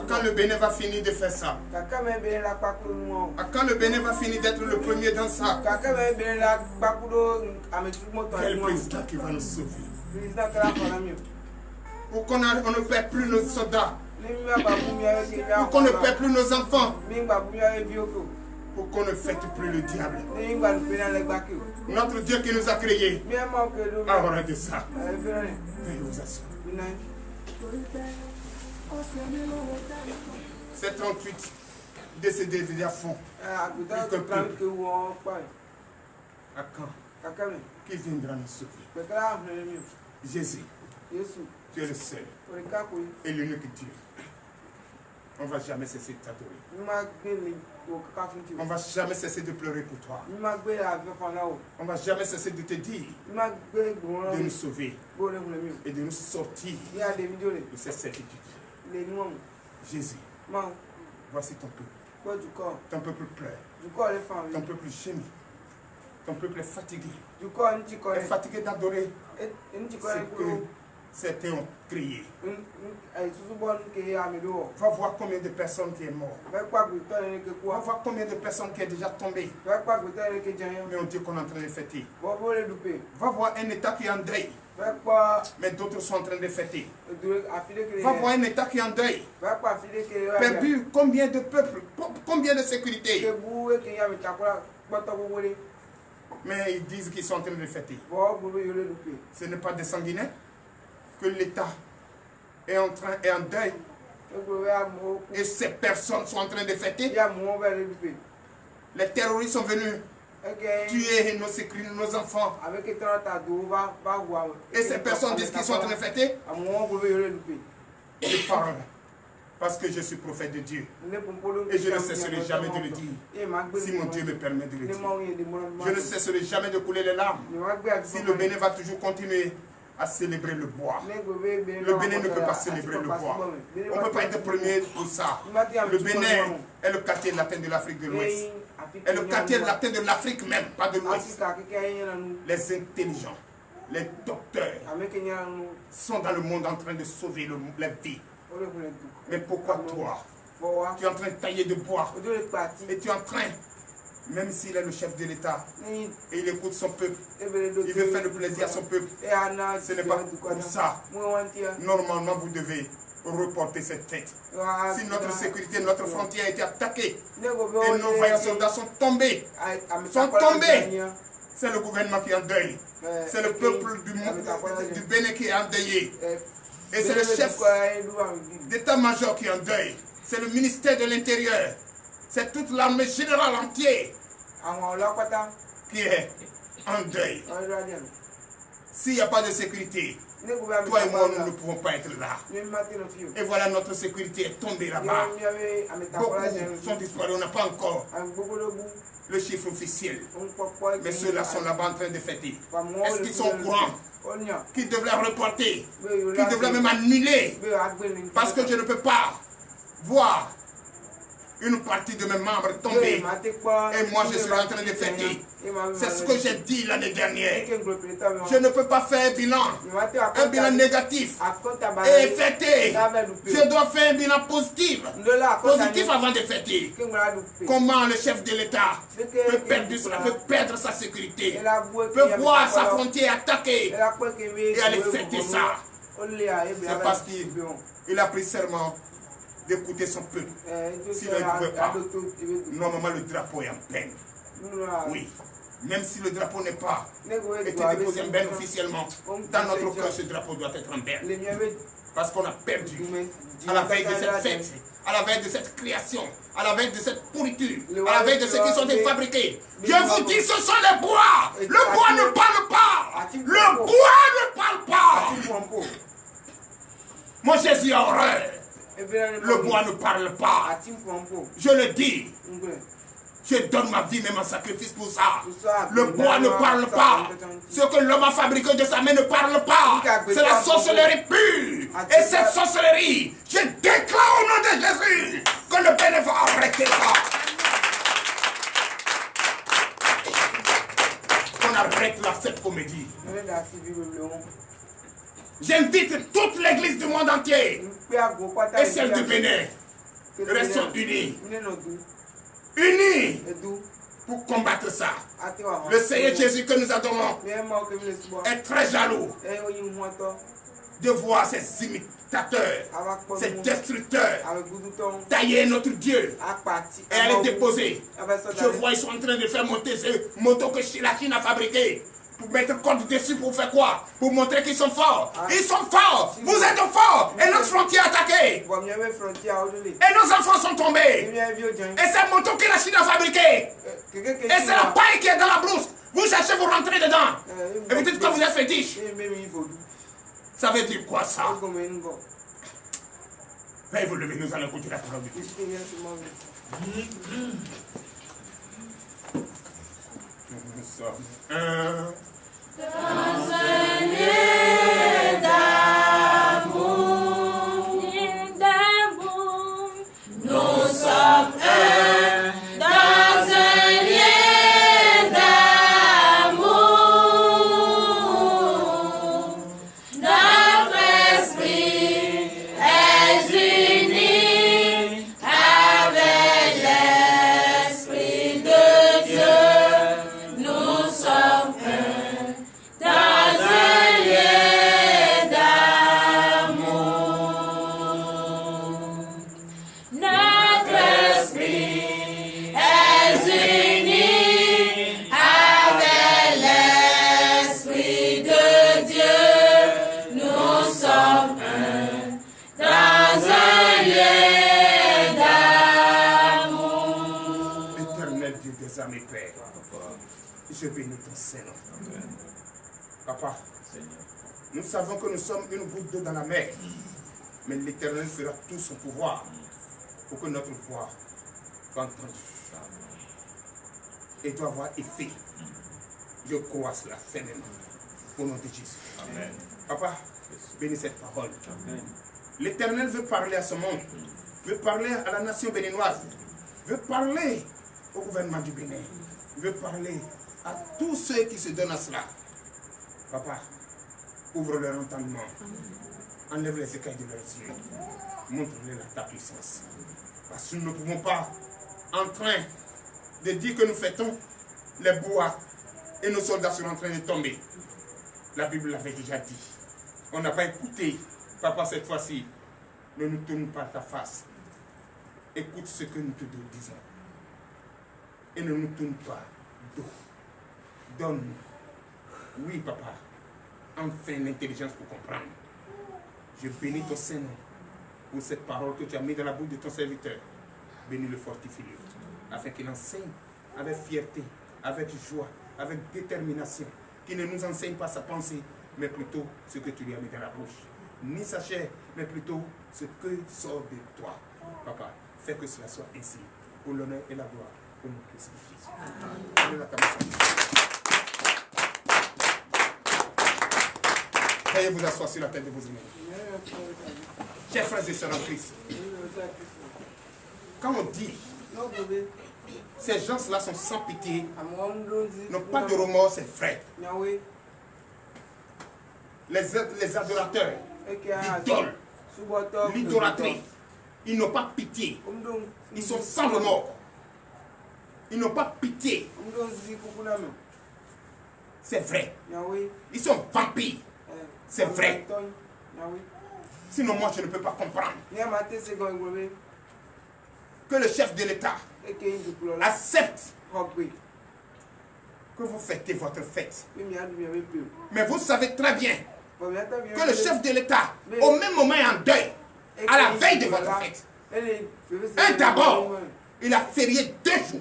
Quand le Bénin va finir de faire ça. Quand le Bénin va finir d'être le premier dans ça. Quel président qui va nous sauver? Pour qu'on ne perd plus nos soldats. Pour qu'on ne perd plus nos enfants. Pour qu'on ne fête plus le diable. Notre Dieu qui nous a créés a horreur de ça. C'est 38 décédés à fond. À quand? Qui viendra nous sauver? Jésus. Tu es le seul et l'unique Dieu. On ne va jamais cesser de t'adorer. On ne va jamais cesser de pleurer pour toi. On ne va jamais cesser de te dire de nous sauver et de nous sortir de cette certitude. Jésus, voici ton peuple. Ton peuple pleure. Ton peuple gémit. Ton peuple est fatigué. Est fatigué d'adorer ce que certains ont crié. Va voir combien de personnes qui sont mortes. Va voir combien de personnes qui sont déjà tombées. Mais on dit qu'on est en train de fêter. Va voir un État qui est en deuil. Mais d'autres sont en train de fêter. Va voir un État qui est en deuil. Perdu combien de peuples, combien de sécurité. Mais ils disent qu'ils sont en train de fêter. Ce n'est pas des sanguinaires que l'État est en deuil et ces personnes sont en train de fêter. Les terroristes sont venus tuer nos enfants. Et ces personnes disent qu'ils sont en train de fêter. Je parle parce que je suis prophète de Dieu. Et je ne cesserai jamais de le dire. Si mon Dieu me permet de le dire. Je ne cesserai jamais de couler les larmes. Si le Bénin va toujours continuer à célébrer le bois. Le Bénin ne peut pas célébrer le bois. On ne peut pas être premier pour ça. Le Bénin est le quartier latin de l'Afrique de l'Ouest. Est le quartier latin de l'Afrique même, pas de l'Ouest. Les intelligents, les docteurs sont dans le monde en train de sauver la vie. Mais pourquoi toi? Tu es en train de tailler de bois. Et tu es en train, même s'il est le chef de l'État, et il écoute son peuple, il veut faire le plaisir à son peuple. Ce n'est pas pour ça. Normalement, vous devez reporter cette tête. Si notre sécurité, notre frontière a été attaquée, et nos vaillants soldats sont tombés, c'est le gouvernement qui est en deuil. C'est le peuple du Bénin qui est endeuillé. Et c'est le chef d'état-major qui est en deuil. C'est le ministère de l'Intérieur. C'est toute l'armée générale entière qui est en deuil. S'il n'y a pas de sécurité, toi et moi, nous ne pouvons pas être là. Et voilà, notre sécurité est tombée là-bas. Beaucoup sont disparus, on n'a pas encore le chiffre officiel. Mais ceux-là sont là-bas en train de fêter. Est-ce qu'ils sont au courant qu'ils devraient reporter, qu'ils devraient même annuler? Parce que je ne peux pas voir une partie de mes membres tomber et moi je suis en train de fêter. C'est ce que j'ai dit l'année dernière. Je ne peux pas faire un bilan négatif et fêter. Je dois faire un bilan positif avant de fêter. Comment le chef de l'État peut perdre sa sécurité, peut voir sa frontière attaquée et aller fêter ça? C'est parce qu'il a pris serment d'écouter son peuple. S'il ne le veut pas, normalement le drapeau est en peine. Oui. Même si le drapeau n'est pas été déposé en berne officiellement, dans notre cœur, ce drapeau doit être en berne. Parce qu'on a perdu à la veille de cette fête, à la veille de cette création, à la veille de cette pourriture, à la veille de ce qui sont fabriqués. Je vous dis, ce sont les bois. Le bois ne parle pas. Le bois ne parle pas. Mon Jésus a horreur. Le bois ne parle pas. Je le dis. Je donne ma vie même en sacrifice pour ça. Le bois ne parle pas. Ce que l'homme a fabriqué de sa main ne parle pas. C'est la sorcellerie pure. Et cette sorcellerie, je déclare au nom de Jésus que le Bénin va arrêter ça. On arrête là cette comédie. J'invite toute l'église du monde entier et celle du Bénin. Restons unis. Unis pour combattre ça. Le Seigneur Jésus que nous adorons est très jaloux de voir ces imitateurs, ces destructeurs tailler notre Dieu et aller déposer. Je vois, ils sont en train de faire monter ce moto que la Chine a fabriqué. Pour mettre code dessus pour faire quoi? Pour montrer qu'ils sont forts. Ils sont forts. Vous êtes forts. Et notre frontière est attaquée. Et nos enfants sont tombés. Et c'est le moto que la Chine a fabriqué. Et c'est la paille qui est dans la blouse. Vous cherchez, vous rentrez dedans. Et vous dites que vous êtes fétiche. Ça veut dire quoi ça? Veuillez vous lever, nous allons écouter la parole de Dieu. Nous sommes un. Dans un lieu d'amour, nous sommes un. Dans un lieu d'amour, notre esprit est uni avec l'esprit de Dieu. Nous sommes un dans un lieu d'amour. Notre esprit est uni avec l'esprit de Dieu. Nous sommes un dans un lieu d'amour. L'éternel Dieu des armées, Père, je bénis ton Seigneur. Papa, nous savons que nous sommes une goutte d'eau dans la mer, mais l'Éternel fera tout son pouvoir pour que notre voix soit entendue et doit avoir effet. Je crois cela fermement au nom de Jésus. Amen. Papa, bénis cette parole. L'Éternel veut parler à ce monde, veut parler à la nation béninoise, veut parler au gouvernement du Bénin, veut parler à tous ceux qui se donnent à cela. Papa, ouvre leur entendement, enlève les écailles de leurs yeux, montre-leur ta puissance. Parce que nous ne pouvons pas, en train de dire que nous fêtons les bois et nos soldats sont en train de tomber. La Bible l'avait déjà dit. On n'a pas écouté. Papa, cette fois-ci, ne nous tourne pas ta face. Écoute ce que nous te disons. Et ne nous tourne pas dos. Donne-nous. Oui, papa. Enfin l'intelligence pour comprendre. Je bénis ton Saint-Nom pour cette parole que tu as mise dans la bouche de ton serviteur. Bénis-le, fortifie-le. Afin qu'il enseigne avec fierté, avec joie, avec détermination. Qu'il ne nous enseigne pas sa pensée, mais plutôt ce que tu lui as mis dans la bouche. Ni sa chair, mais plutôt ce que sort de toi. Papa, fais que cela soit ainsi. Pour l'honneur et la gloire, au nom de Jésus. Amen. Veuillez vous asseoir sur la tête de vos ennemis. Chers frères et sœurs en Christ, quand on dit ces gens-là sont sans pitié, n'ont pas de remords, c'est vrai. Les adorateurs, l'idolâtrie, ils n'ont pas pitié. Ils sont sans remords. Ils n'ont pas pitié. C'est vrai. Ils sont vampires. C'est vrai. Sinon, moi, je ne peux pas comprendre que le chef de l'État accepte que vous fêtez votre fête. Mais vous savez très bien que le chef de l'État, au même moment, est en deuil, à la veille de votre fête. Et d'abord, il a férié 2 jours.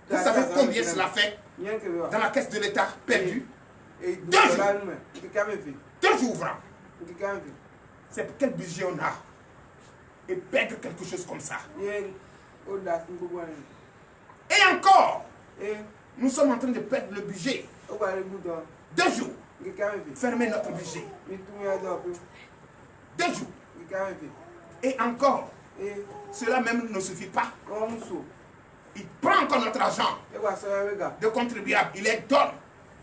Vous savez combien cela fait dans la caisse de l'État perdu? 2 jours. 2 jours ouvrants. C'est pour quel budget on a? Et perdre quelque chose comme ça. Et encore, nous sommes en train de perdre le budget. 2 jours. Fermer notre budget. 2 jours. Et encore, cela même ne suffit pas. Il prend encore notre argent de contribuable. Il est donne.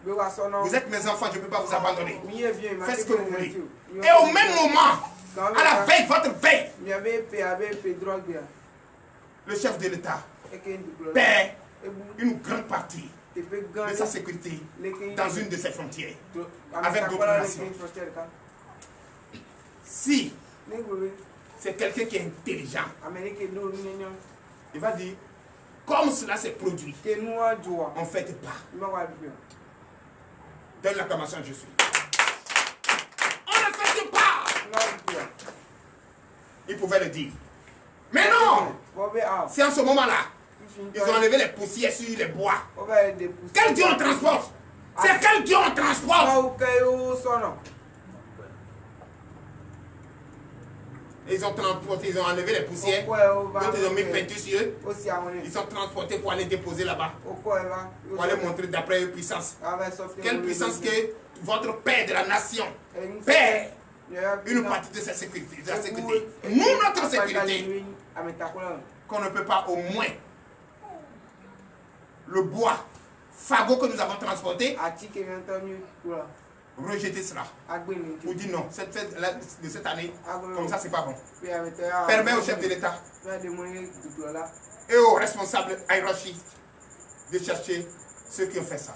Vous êtes mes enfants, je ne peux pas vous abandonner. Faites ce que vous voulez. Et au même moment, à la veille, votre veille, le chef de l'État perd une grande partie de sa sécurité dans une de ses frontières avec d'autres nations. Si c'est quelqu'un qui est intelligent, il va dire, comme cela s'est produit, on ne fête pas. Donne l'acclamation, je suis. On ne fête pas. Il pouvait le dire. Mais non, c'est en ce moment-là. Ils ont enlevé les poussières sur les bois. Quel Dieu on transporte? C'est quel Dieu on transporte? Ils ont transporté, ils ont enlevé les poussières. D'autres, ils ont mis peinture sur eux. Ils sont transportés pour aller déposer là-bas. Pour aller montrer d'après eux puissance. Quelle puissance que votre père de la nation perd une partie de sa sécurité. De la sécurité. Nous, notre sécurité, qu'on ne peut pas au moins le bois, fagot que nous avons transporté, rejeter cela. Ou dire non, cette fête de cette année, comme ça, c'est pas bon. Permet au chef de l'État et aux responsables hiérarchiques de chercher ceux qui ont fait ça.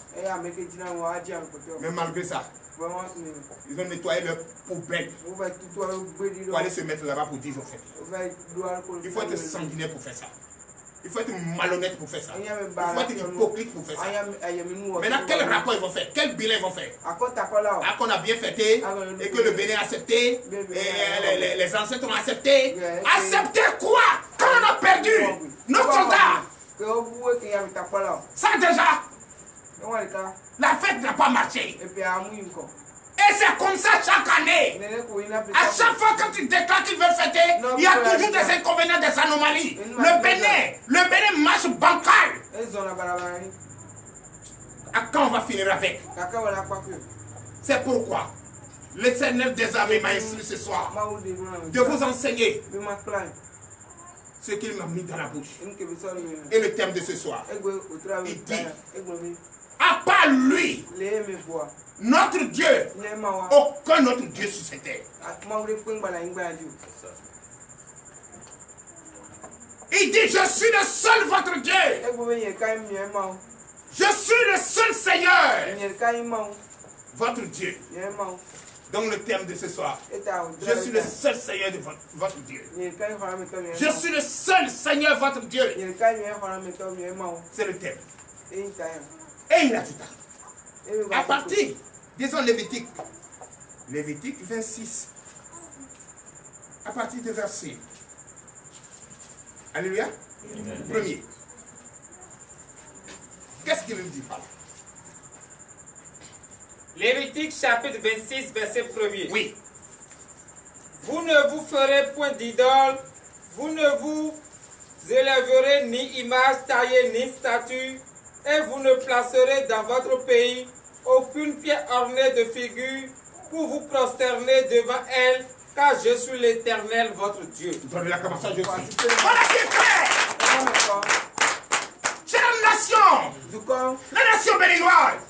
Mais malgré ça, ils ont nettoyé leur poubelle pour aller se mettre là-bas pour dire aux fêtes. Il faut être sanguinaire pour faire ça. Il faut être malhonnête pour faire ça. Il faut être hypocrite pour faire ça. Maintenant, quel rapport ils vont faire? Quel bilan ils vont faire? Qu'on a bien fêté et que le Bénin a accepté, et les ancêtres ont accepté. Accepter quoi? Quand on a perdu nos soldats? Ça déjà, la fête n'a pas marché. Et c'est comme ça chaque année. À chaque fois que tu déclares qu'ils veulent fêter, il y a toujours des inconvénients, des anomalies. Le Bénin marche bancal. À quand on va finir avec? C'est pourquoi Le Seigneur des armées m'a instruit ce soir de vous enseigner ce qu'il m'a mis dans la bouche. Et le thème de ce soir, il dit, à part lui, notre Dieu, aucun autre Dieu sur cette terre. Il dit, je suis le seul votre Dieu. Je suis le seul Seigneur, votre Dieu. Donc le thème de ce soir, je suis le seul Seigneur de votre Dieu. Je suis le seul Seigneur votre Dieu. C'est le thème. Et il ajouta, à partir, disons Lévitique 26, à partir de verset. Alléluia. Premier. Qu'est-ce qu'il nous dit par là? Lévitique chapitre 26, verset 1er. Oui. Vous ne vous ferez point d'idole, vous ne vous élèverez ni image taillée ni statue, et vous ne placerez dans votre pays aucune pierre ornée de figure pour vous prosterner devant elle, car je suis l'Éternel votre Dieu. Voilà qui est clair. Chère nation, la nation béninoise.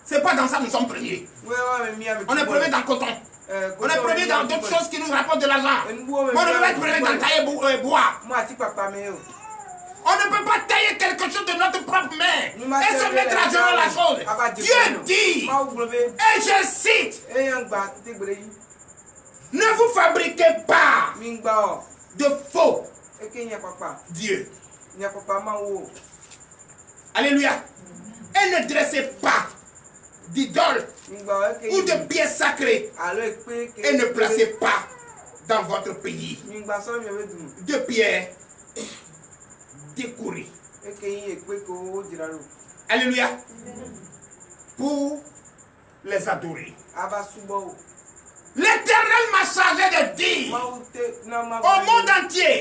C'est pas dans ça que nous sommes premiers. On est premiers dans le coton. On est premiers dans d'autres choses qui nous rapportent de l'argent. On ne peut pas être premier dans tailler bois. On ne peut pas tailler quelque chose de notre propre main et se mettre à genoux la chose. Dieu dit, et je cite, ne vous fabriquez pas de faux Dieu. Alléluia. Et ne dressez pas d'idoles ou de pièces sacrées et ne placez pas dans votre pays de pierres décorées. Alléluia. Pour les adorer. L'Éternel m'a chargé de dire au monde entier,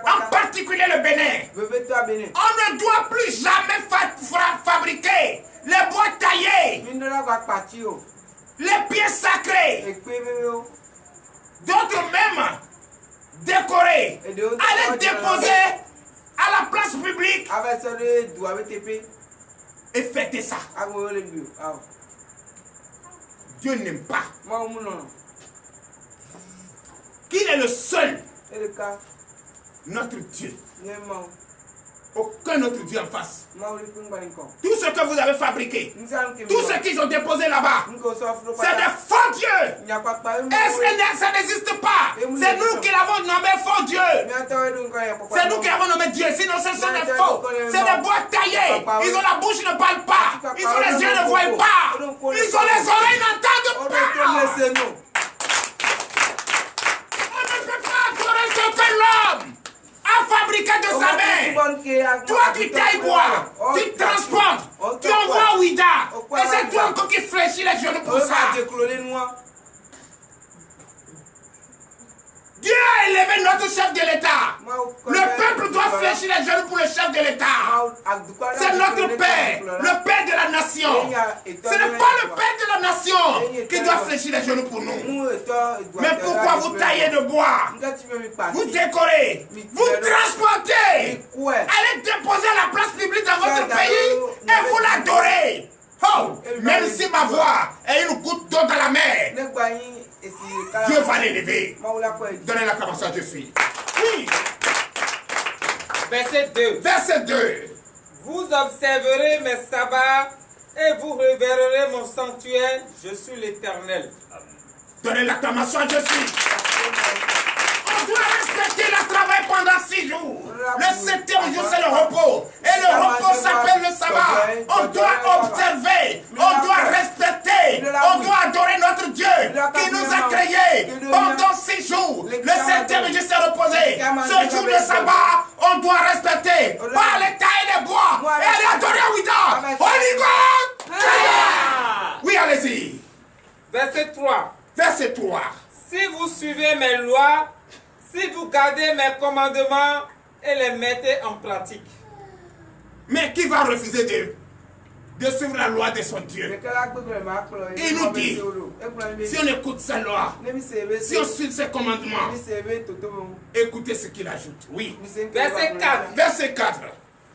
en particulier le Bénin, on ne doit plus jamais fabriquer les bois taillés, les pièces sacrées, d'autres même décorés, allez déposer à la place publique et fêter ça. Dieu n'aime pas. Qu'il est le seul, notre Dieu. Aucun autre Dieu en face. Tout ce que vous avez fabriqué, tout ce qu'ils ont déposé là-bas, c'est des faux dieux. Et ça n'existe pas. C'est nous qui l'avons nommé faux Dieu. C'est nous qui l'avons nommé Dieu. Sinon, ce sont des faux. C'est des bois taillés. Ils ont la bouche, ne parlent pas. Ils ont les yeux, ne voient pas. Ils ont les oreilles, n'entendent pas. L'homme a fabriqué de sa main. Toi qui tailles bois, tu transportes, tu envoies à Ouida. Et c'est toi encore qui fléchis les genoux pour ça. Dieu a élevé notre chef de l'État. Le peuple doit fléchir les genoux pour le chef de l'État. C'est notre Père, le Père de la nation. Ce n'est pas le Père de la nation qui doit fléchir les genoux pour nous. Mais pourquoi vous taillez de bois? Vous décorez, vous transportez, allez déposer à la place publique dans votre pays et vous l'adorez. Oh, même si ma voix est une goutte d'eau dans la mer, Dieu va l'élever. Donnez la commence à je suis. Oui. Verset 2. Verset 2. Vous observerez mes sabbats et vous révérerez mon sanctuaire. Je suis l'Éternel. Donnez l'acclamation à je suis. On doit respecter le travail pendant 6 jours. Le 7e jour, c'est le repos. Et le repos s'appelle le sabbat. On doit observer, on doit respecter, on doit adorer notre Dieu qui nous a créés pendant 6 jours. Le 7e jour, c'est reposé. Ce jour, le sabbat, on doit respecter. Pas les tailles de bois et les adorer à Ouida. Holy God! Oui, allez-y. Verset 3. Verset 3. Si vous suivez mes lois, si vous gardez mes commandements et les mettez en pratique. Mais qui va refuser de de suivre la loi de son Dieu. Il nous dit, si on écoute sa loi, si on suit ses commandements, écoutez ce qu'il ajoute. Oui. Verset 4. Verset 4.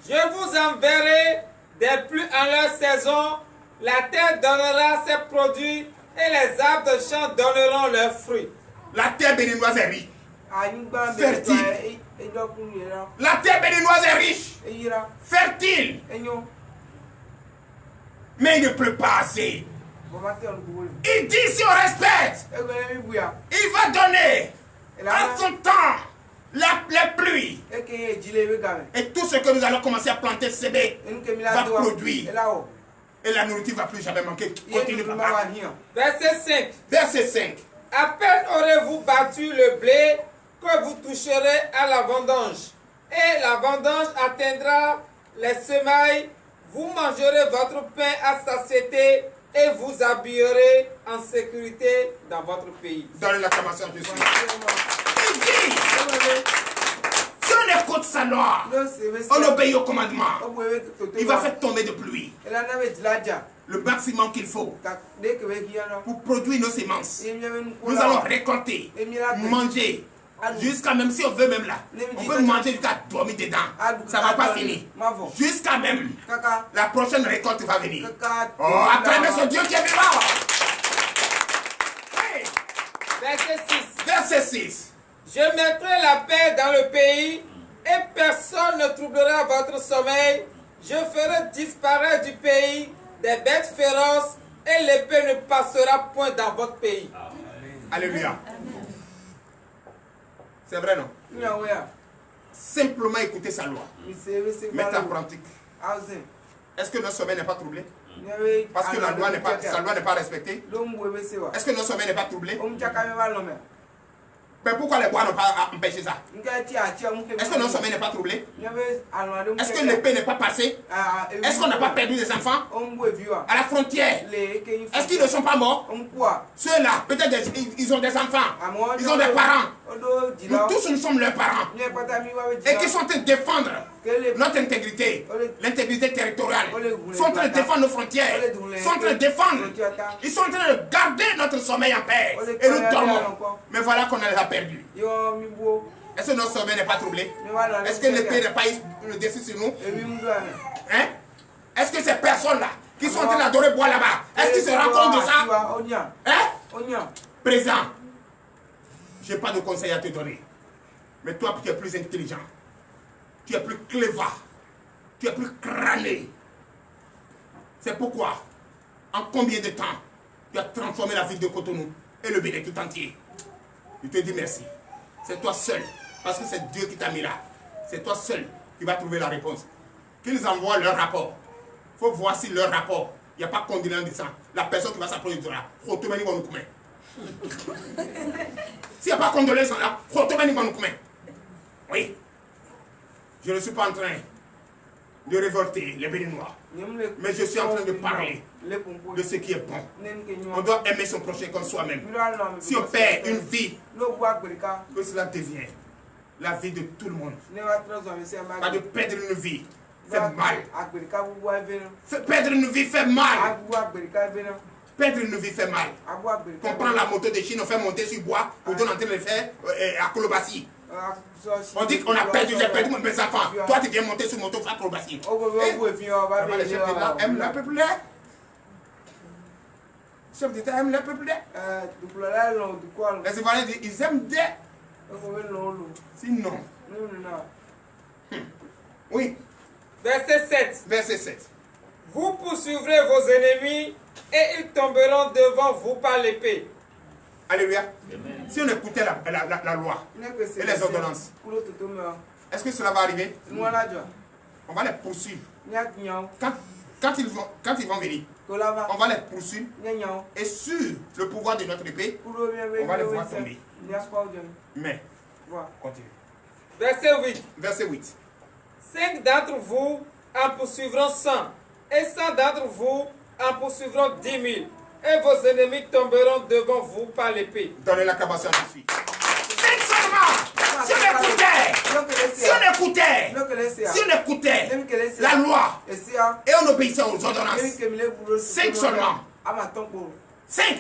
Je vous enverrai des pluies en leur saison, la terre donnera ses produits et les arbres de champ donneront leurs fruits. La terre béninoise est riche, fertile. La terre béninoise est riche, fertile. Mais il ne pleut pas assez. Il dit si on respecte, il va donner à son temps les pluies. Et tout ce que nous allons commencer à planter, semer, va produire. Et la nourriture ne va plus jamais manquer. Continue, papa. Verset 5. Verset 5. À peine aurez-vous battu le blé que vous toucherez à la vendange. Et la vendange atteindra les semailles. Vous mangerez votre pain à satiété et vous habillerez en sécurité dans votre pays. Dans l'acclamation de Jésus. Il dit, si on écoute sa loi, on obéit au commandement, il va faire tomber de pluie le maximum qu'il faut pour produire nos semences. Nous allons récolter, manger. Jusqu'à même si on veut même là, on peut manger jusqu'à dormir dedans. Ça ne va pas finir. Jusqu'à même la prochaine récolte va venir. Oh, acclamez son Dieu qui est vivant. Hey. Verset 6. Verset 6. Je mettrai la paix dans le pays et personne ne troublera votre sommeil. Je ferai disparaître du pays des bêtes féroces et l'épée ne passera point dans votre pays. Alléluia. C'est vrai, non? Simplement écouter sa loi. Mettre en pratique. Est-ce que notre sommeil n'est pas troublé? Parce que sa loi n'est pas respectée. Est-ce que notre sommeil n'est pas troublé? Mais pourquoi les bois n'ont pas empêché ça? Est-ce que notre sommeil n'est pas troublé? Est-ce que l'épée n'est pas passée? Est-ce qu'on n'a pas perdu des enfants à la frontière? Est-ce qu'ils ne sont pas morts? Ceux-là, peut-être ils ont des enfants, ils ont des parents. Nous tous, nous sommes leurs parents. Et qui sont en train de défendre notre intégrité, l'intégrité territoriale. Ils sont en train de défendre nos frontières. Ils sont en train de défendre. Ils sont en train de garder notre sommeil en paix. Et nous dormons. Mais voilà qu'on les a perdus. Est-ce que notre sommeil n'est pas troublé? Est-ce que l'épée n'est pas le dessus sur nous? Hein? Est-ce que ces personnes-là qui sont en train d'adorer bois là-bas, est-ce qu'ils se rendent compte de ça? Hein? Présent. Je n'ai pas de conseil à te donner. Mais toi, tu es plus intelligent. Tu es plus clévard. Tu es plus crâné. C'est pourquoi, en combien de temps, tu as transformé la ville de Cotonou et le Bénin tout entier. Je te dis merci. C'est toi seul. Parce que c'est Dieu qui t'a mis là. C'est toi seul qui vas trouver la réponse. Qu'ils envoient leur rapport. Il faut voir si leur rapport, il n'y a pas condamnant de sang. La personne qui va s'approcher de là, Rotomani va nous coumer. S'il n'y a pas condolence là, Rotomani va nous coumer. Oui. Je ne suis pas en train de révolter les Béninois. Mais je suis en train de parler de ce qui est bon. On doit aimer son prochain comme soi-même. Si on perd une vie, que cela devient la vie de tout le monde. Pas de perdre une vie fait mal. Perdre une vie fait mal. Perdre une vie fait mal. On prend la moto de Chine, on fait monter sur bois, on donne en train de le faire à Colobassi. On dit qu'on a perdu, j'ai perdu mes enfants. Toi, tu viens monter sur moto, faire Colobassi. Les chefs d'État aiment le peuple. Les chefs d'État aiment le peuple. Les Ivoiriens disent ils aiment des. Sinon. Oui. Verset 7. Verset 7. Vous poursuivrez vos ennemis et ils tomberont devant vous par l'épée. Alléluia. Si on écoutait la loi et les ordonnances, est-ce que cela va arriver? On va les poursuivre. Quand ils vont venir, on va les poursuivre. Et sur le pouvoir de notre épée, on va les voir tomber. Mais, continue. Verset 8. Verset 8. 5 d'entre vous en poursuivront 100, et 100 d'entre vous en poursuivront 10 000, et vos ennemis tomberont devant vous par l'épée. Donnez l'acclamation tout de suite. 5 seulement. Si on écoutait Si on écoutait la loi et on obéissait aux ordonnances, 5 seulement. 5.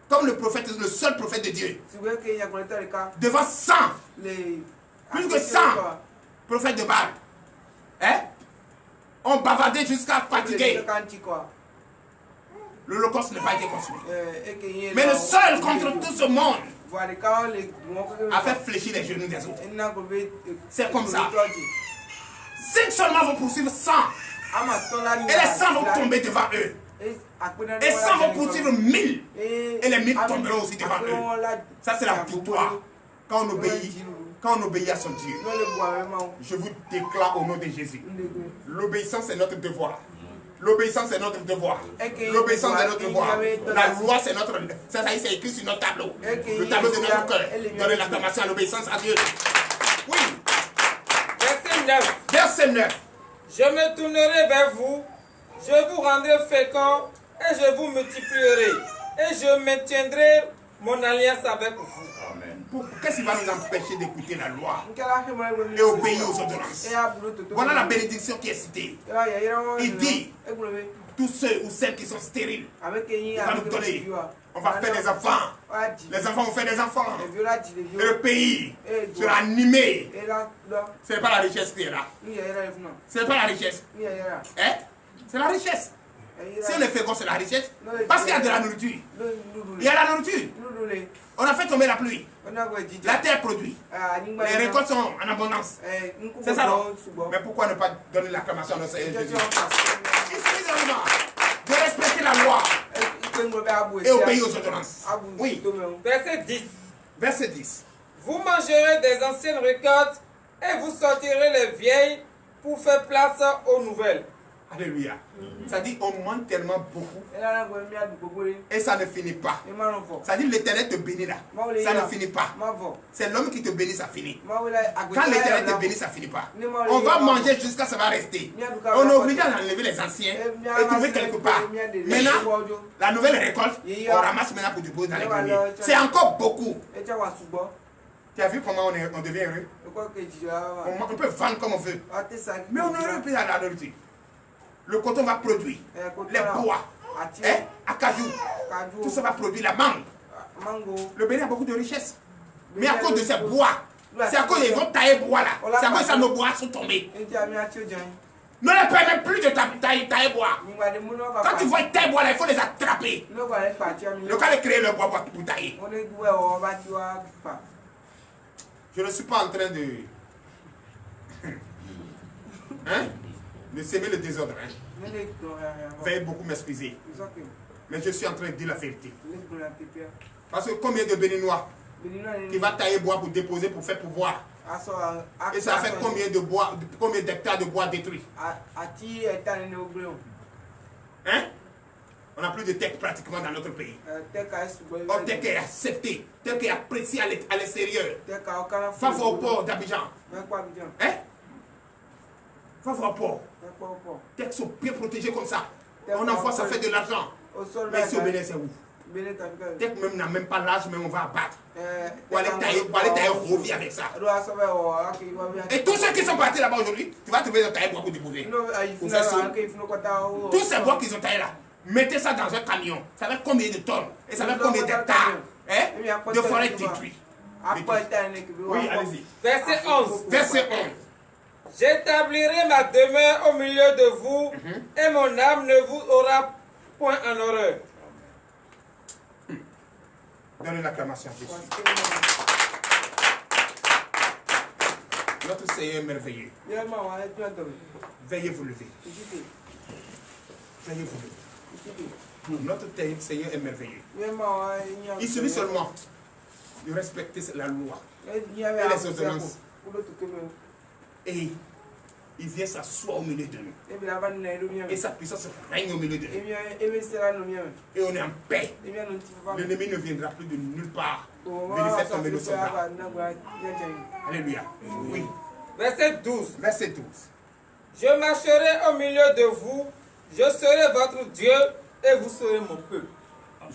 Comme le prophète, le seul prophète de Dieu. Devant 100. Plus que 100 prophètes de Baal. Hein? On bavardait jusqu'à fatiguer. L'Holocauste n'a pas été construit. Mais le seul contre tout ce monde a fait fléchir les genoux des autres. C'est comme ça. 5 seulement vont poursuivre 100. Et les 100 vont tomber devant eux. Et 100 vont poursuivre 1000. Et les 1000 tomberont aussi devant eux. Ça, c'est la victoire. Quand on obéit à son Dieu. Je vous déclare au nom de Jésus. L'obéissance est notre devoir. L'obéissance est notre devoir. L'obéissance est notre devoir. La loi c'est notre... Ça c'est écrit sur notre tableau. Le tableau de notre cœur. Donnez l'acclamation à l'obéissance à Dieu. Oui. Verset 9. Verset 9. Je me tournerai vers vous, je vous rendrai fécond et je vous multiplierai. Et je maintiendrai mon alliance avec vous. Qu'est-ce qui va nous empêcher d'écouter la loi et obéir aux ordonnances? Voilà la bénédiction qui est citée. Il dit, tous ceux ou celles qui sont stériles, il va nous donner. On va faire des enfants. Les enfants vont faire des enfants. Et le pays sera animé. Ce n'est pas la richesse qui est là. Ce n'est pas la richesse. Hein? C'est la richesse. Si on est fécond, c'est la richesse. Parce qu'il y a de la nourriture. Il y a la nourriture. On a fait tomber la pluie. La terre produit. Les récoltes sont en abondance. C'est ça, non? Mais pourquoi ne pas donner l'acclamation à notre Seigneur Jésus? Il suffit seulement de respecter la loi et obéir aux ordonnances. Oui. Verset 10. Verset 10. Vous mangerez des anciennes récoltes et vous sortirez les vieilles pour faire place aux nouvelles. Alléluia. Ça dit on mange tellement beaucoup et ça ne finit pas. Ça dit l'Éternel te bénit là. Ça ne finit pas. C'est l'homme qui te bénit, ça finit. Quand l'Éternel te bénit, ça finit pas. On va manger jusqu'à ce que ça va rester. On est obligé d'enlever les anciens et trouver quelque part. Maintenant, la nouvelle récolte, on ramasse maintenant pour déposer dans les greniers. C'est encore beaucoup. Tu as vu comment on devient heureux? On peut vendre comme on veut. Mais on est heureux puis à la nourriture. Le coton va produire, les bois, acajou, tout ça va produire, la mangue. Le Bénin a beaucoup de richesses. Mais à cause de ces bois, c'est à cause qu'ils vont tailler bois là. C'est à cause que nos bois sont tombés. Ne les permets plus de tailler bois. Quand tu vois tailler bois là, il faut les attraper. Le cas de créer le bois pour tailler. Je ne suis pas en train de... Hein? De s'aimer le désordre. Hein? Veuillez beaucoup m'excuser. Mais je suis en train de dire la vérité. Parce que combien de Béninois qui va tailler bois pour déposer, pour faire pouvoir? Et ça fait combien de bois, combien d'hectares de bois détruits? Hein? On n'a plus de tech pratiquement dans notre pays. Or, tech est accepté, tech est apprécié à l'extérieur. Va voir au port d'Abidjan. Hein? Va voir au port. Tech sont bien protégés comme ça. On envoie, ça fait de l'argent. Mais ici au Bénin, c'est où? Tech même n'a même pas l'âge, mais on va abattre. Pour aller tailler Rovi avec ça. Et tous ceux qui sont partis là-bas aujourd'hui, tu vas trouver des tailler bois pour déposer. Pour faire ça. Tous ces bois qu'ils ont taillés là, mettez ça dans un camion. Ça fait combien de tonnes? Et ça fait combien d'hectares de forêt détruites? Oui, allez-y. Verset 11. Verset 11. J'établirai ma demeure au milieu de vous et mon âme ne vous aura point en horreur. Donnez l'acclamation à Jésus. Notre Seigneur est merveilleux. Veuillez vous lever. Veuillez vous lever. Notre Seigneur est merveilleux. Il suffit seulement de respecter la loi et les ordonnances. Et il vient s'asseoir au milieu de nous. Et sa puissance règne au milieu de nous. Et on est en paix. L'ennemi ne viendra plus de nulle part. Venez faire tomber nos soldats. Alléluia. Oui. Verset 12. Verset 12. Je marcherai au milieu de vous, je serai votre Dieu et vous serez mon peuple.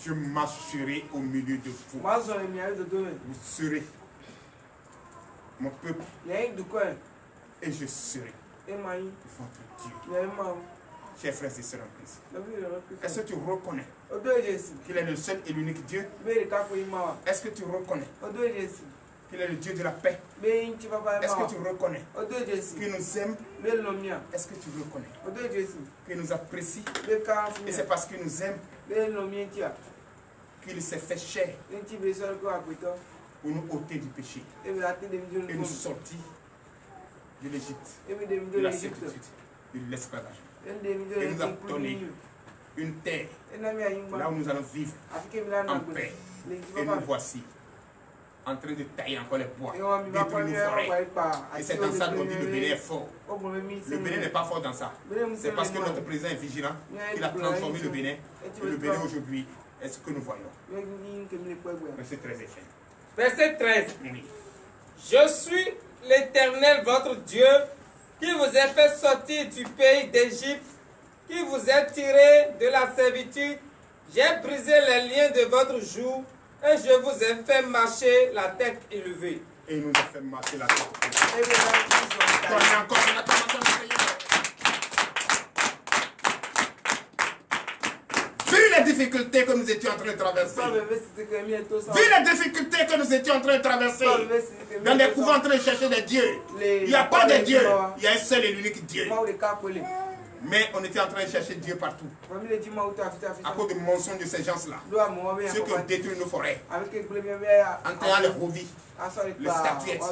Je marcherai au milieu de vous. Vous serez mon peuple. Et je serai votre Dieu. Chers frères et sœurs en Christ, est-ce que tu reconnais qu'il est le seul et l'unique Dieu? Est-ce que tu reconnais qu'il est le Dieu de la paix? Est-ce que tu reconnais qu'il nous aime? Est-ce que tu reconnais qu'il nous apprécie? Et c'est parce qu'il nous aime qu'il s'est fait chair pour nous ôter du péché et nous sortir de l'Égypte, de la servitude, de l'esclavage. Et nous a donné une terre là où nous allons vivre en paix. Et nous voici en train de tailler encore les bois, détruire nos forêts. Et c'est dans ça qu'on dit le Bénin est fort. Le Bénin n'est pas fort dans ça. C'est parce que notre président est vigilant qu'il a transformé le Bénin. Et le Bénin aujourd'hui est ce que nous voyons. Verset 13 et fin. Verset 13. Oui. Je suis l'Éternel, votre Dieu, qui vous a fait sortir du pays d'Égypte, qui vous a tiré de la servitude. J'ai brisé les liens de votre joug et je vous ai fait marcher la tête élevée. Et il nous a fait marcher la tête élevée. Prenez encore une acclamation du Seigneur. Vu les difficultés que nous étions en train de traverser, vu les difficultés que nous étions en train de traverser, dans des couvents en train de chercher des dieux, il n'y a pas de Dieu, il y a un seul et l'unique Dieu. Mais on était en train de chercher Dieu partout. À cause des mensonges de ces gens-là. Ceux qui ont détruit nos forêts. En train de les revivre. Les statuettes.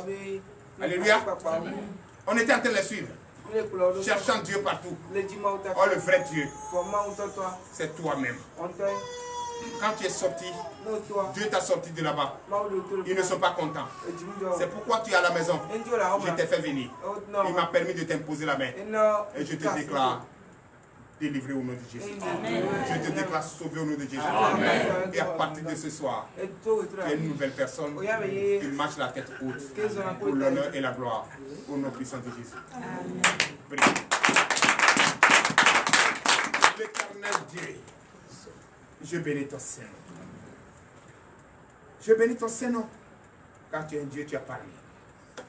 Alléluia. On était en train de les suivre. Cherchant Dieu partout. Oh, le vrai Dieu, c'est toi-même. Quand tu es sorti, Dieu t'a sorti de là-bas. Ils ne sont pas contents. C'est pourquoi tu es à la maison. Je t'ai fait venir. Il m'a permis de t'imposer la main. Et je te déclare délivré au nom de Jésus. Je te déclare sauvé au nom de Jésus. Amen. Et à partir de ce soir, tu es une nouvelle personne. Tu marches la tête haute pour l'honneur et la gloire au nom puissant de Jésus. Amen. L'éternel Dieu, je bénis ton Saint-Nom. Je bénis ton Saint-Nom. Car tu es un Dieu, tu as parlé.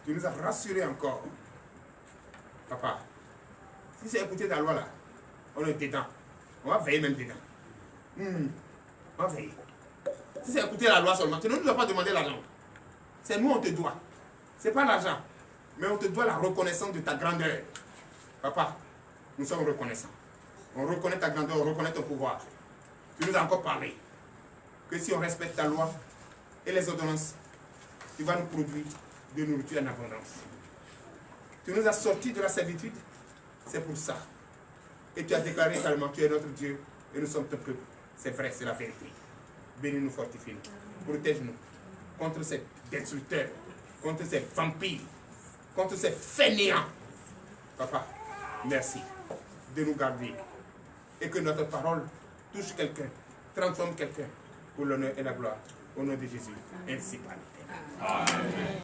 Tu nous as rassurés encore. Papa, si c'est écouter ta loi là, on est dedans. On va veiller même dedans. On va veiller. Si c'est écouter la loi seulement, tu ne nous as pas demandé l'argent. C'est nous, on te doit. Ce n'est pas l'argent. Mais on te doit la reconnaissance de ta grandeur. Papa, nous sommes reconnaissants. On reconnaît ta grandeur, on reconnaît ton pouvoir. Tu nous as encore parlé que si on respecte ta loi et les ordonnances, tu vas nous produire de nourriture en abondance. Tu nous as sortis de la servitude, c'est pour ça. Et tu as déclaré également que tu es notre Dieu et nous sommes ton peuple. C'est vrai, c'est la vérité. Bénis-nous, fortifie-nous. Protège-nous contre ces destructeurs, contre ces vampires, contre ces fainéants. Papa, merci de nous garder et que notre parole touche quelqu'un, transforme quelqu'un pour l'honneur et la gloire. Au nom de Jésus, ainsi par l'Éternel. Amen.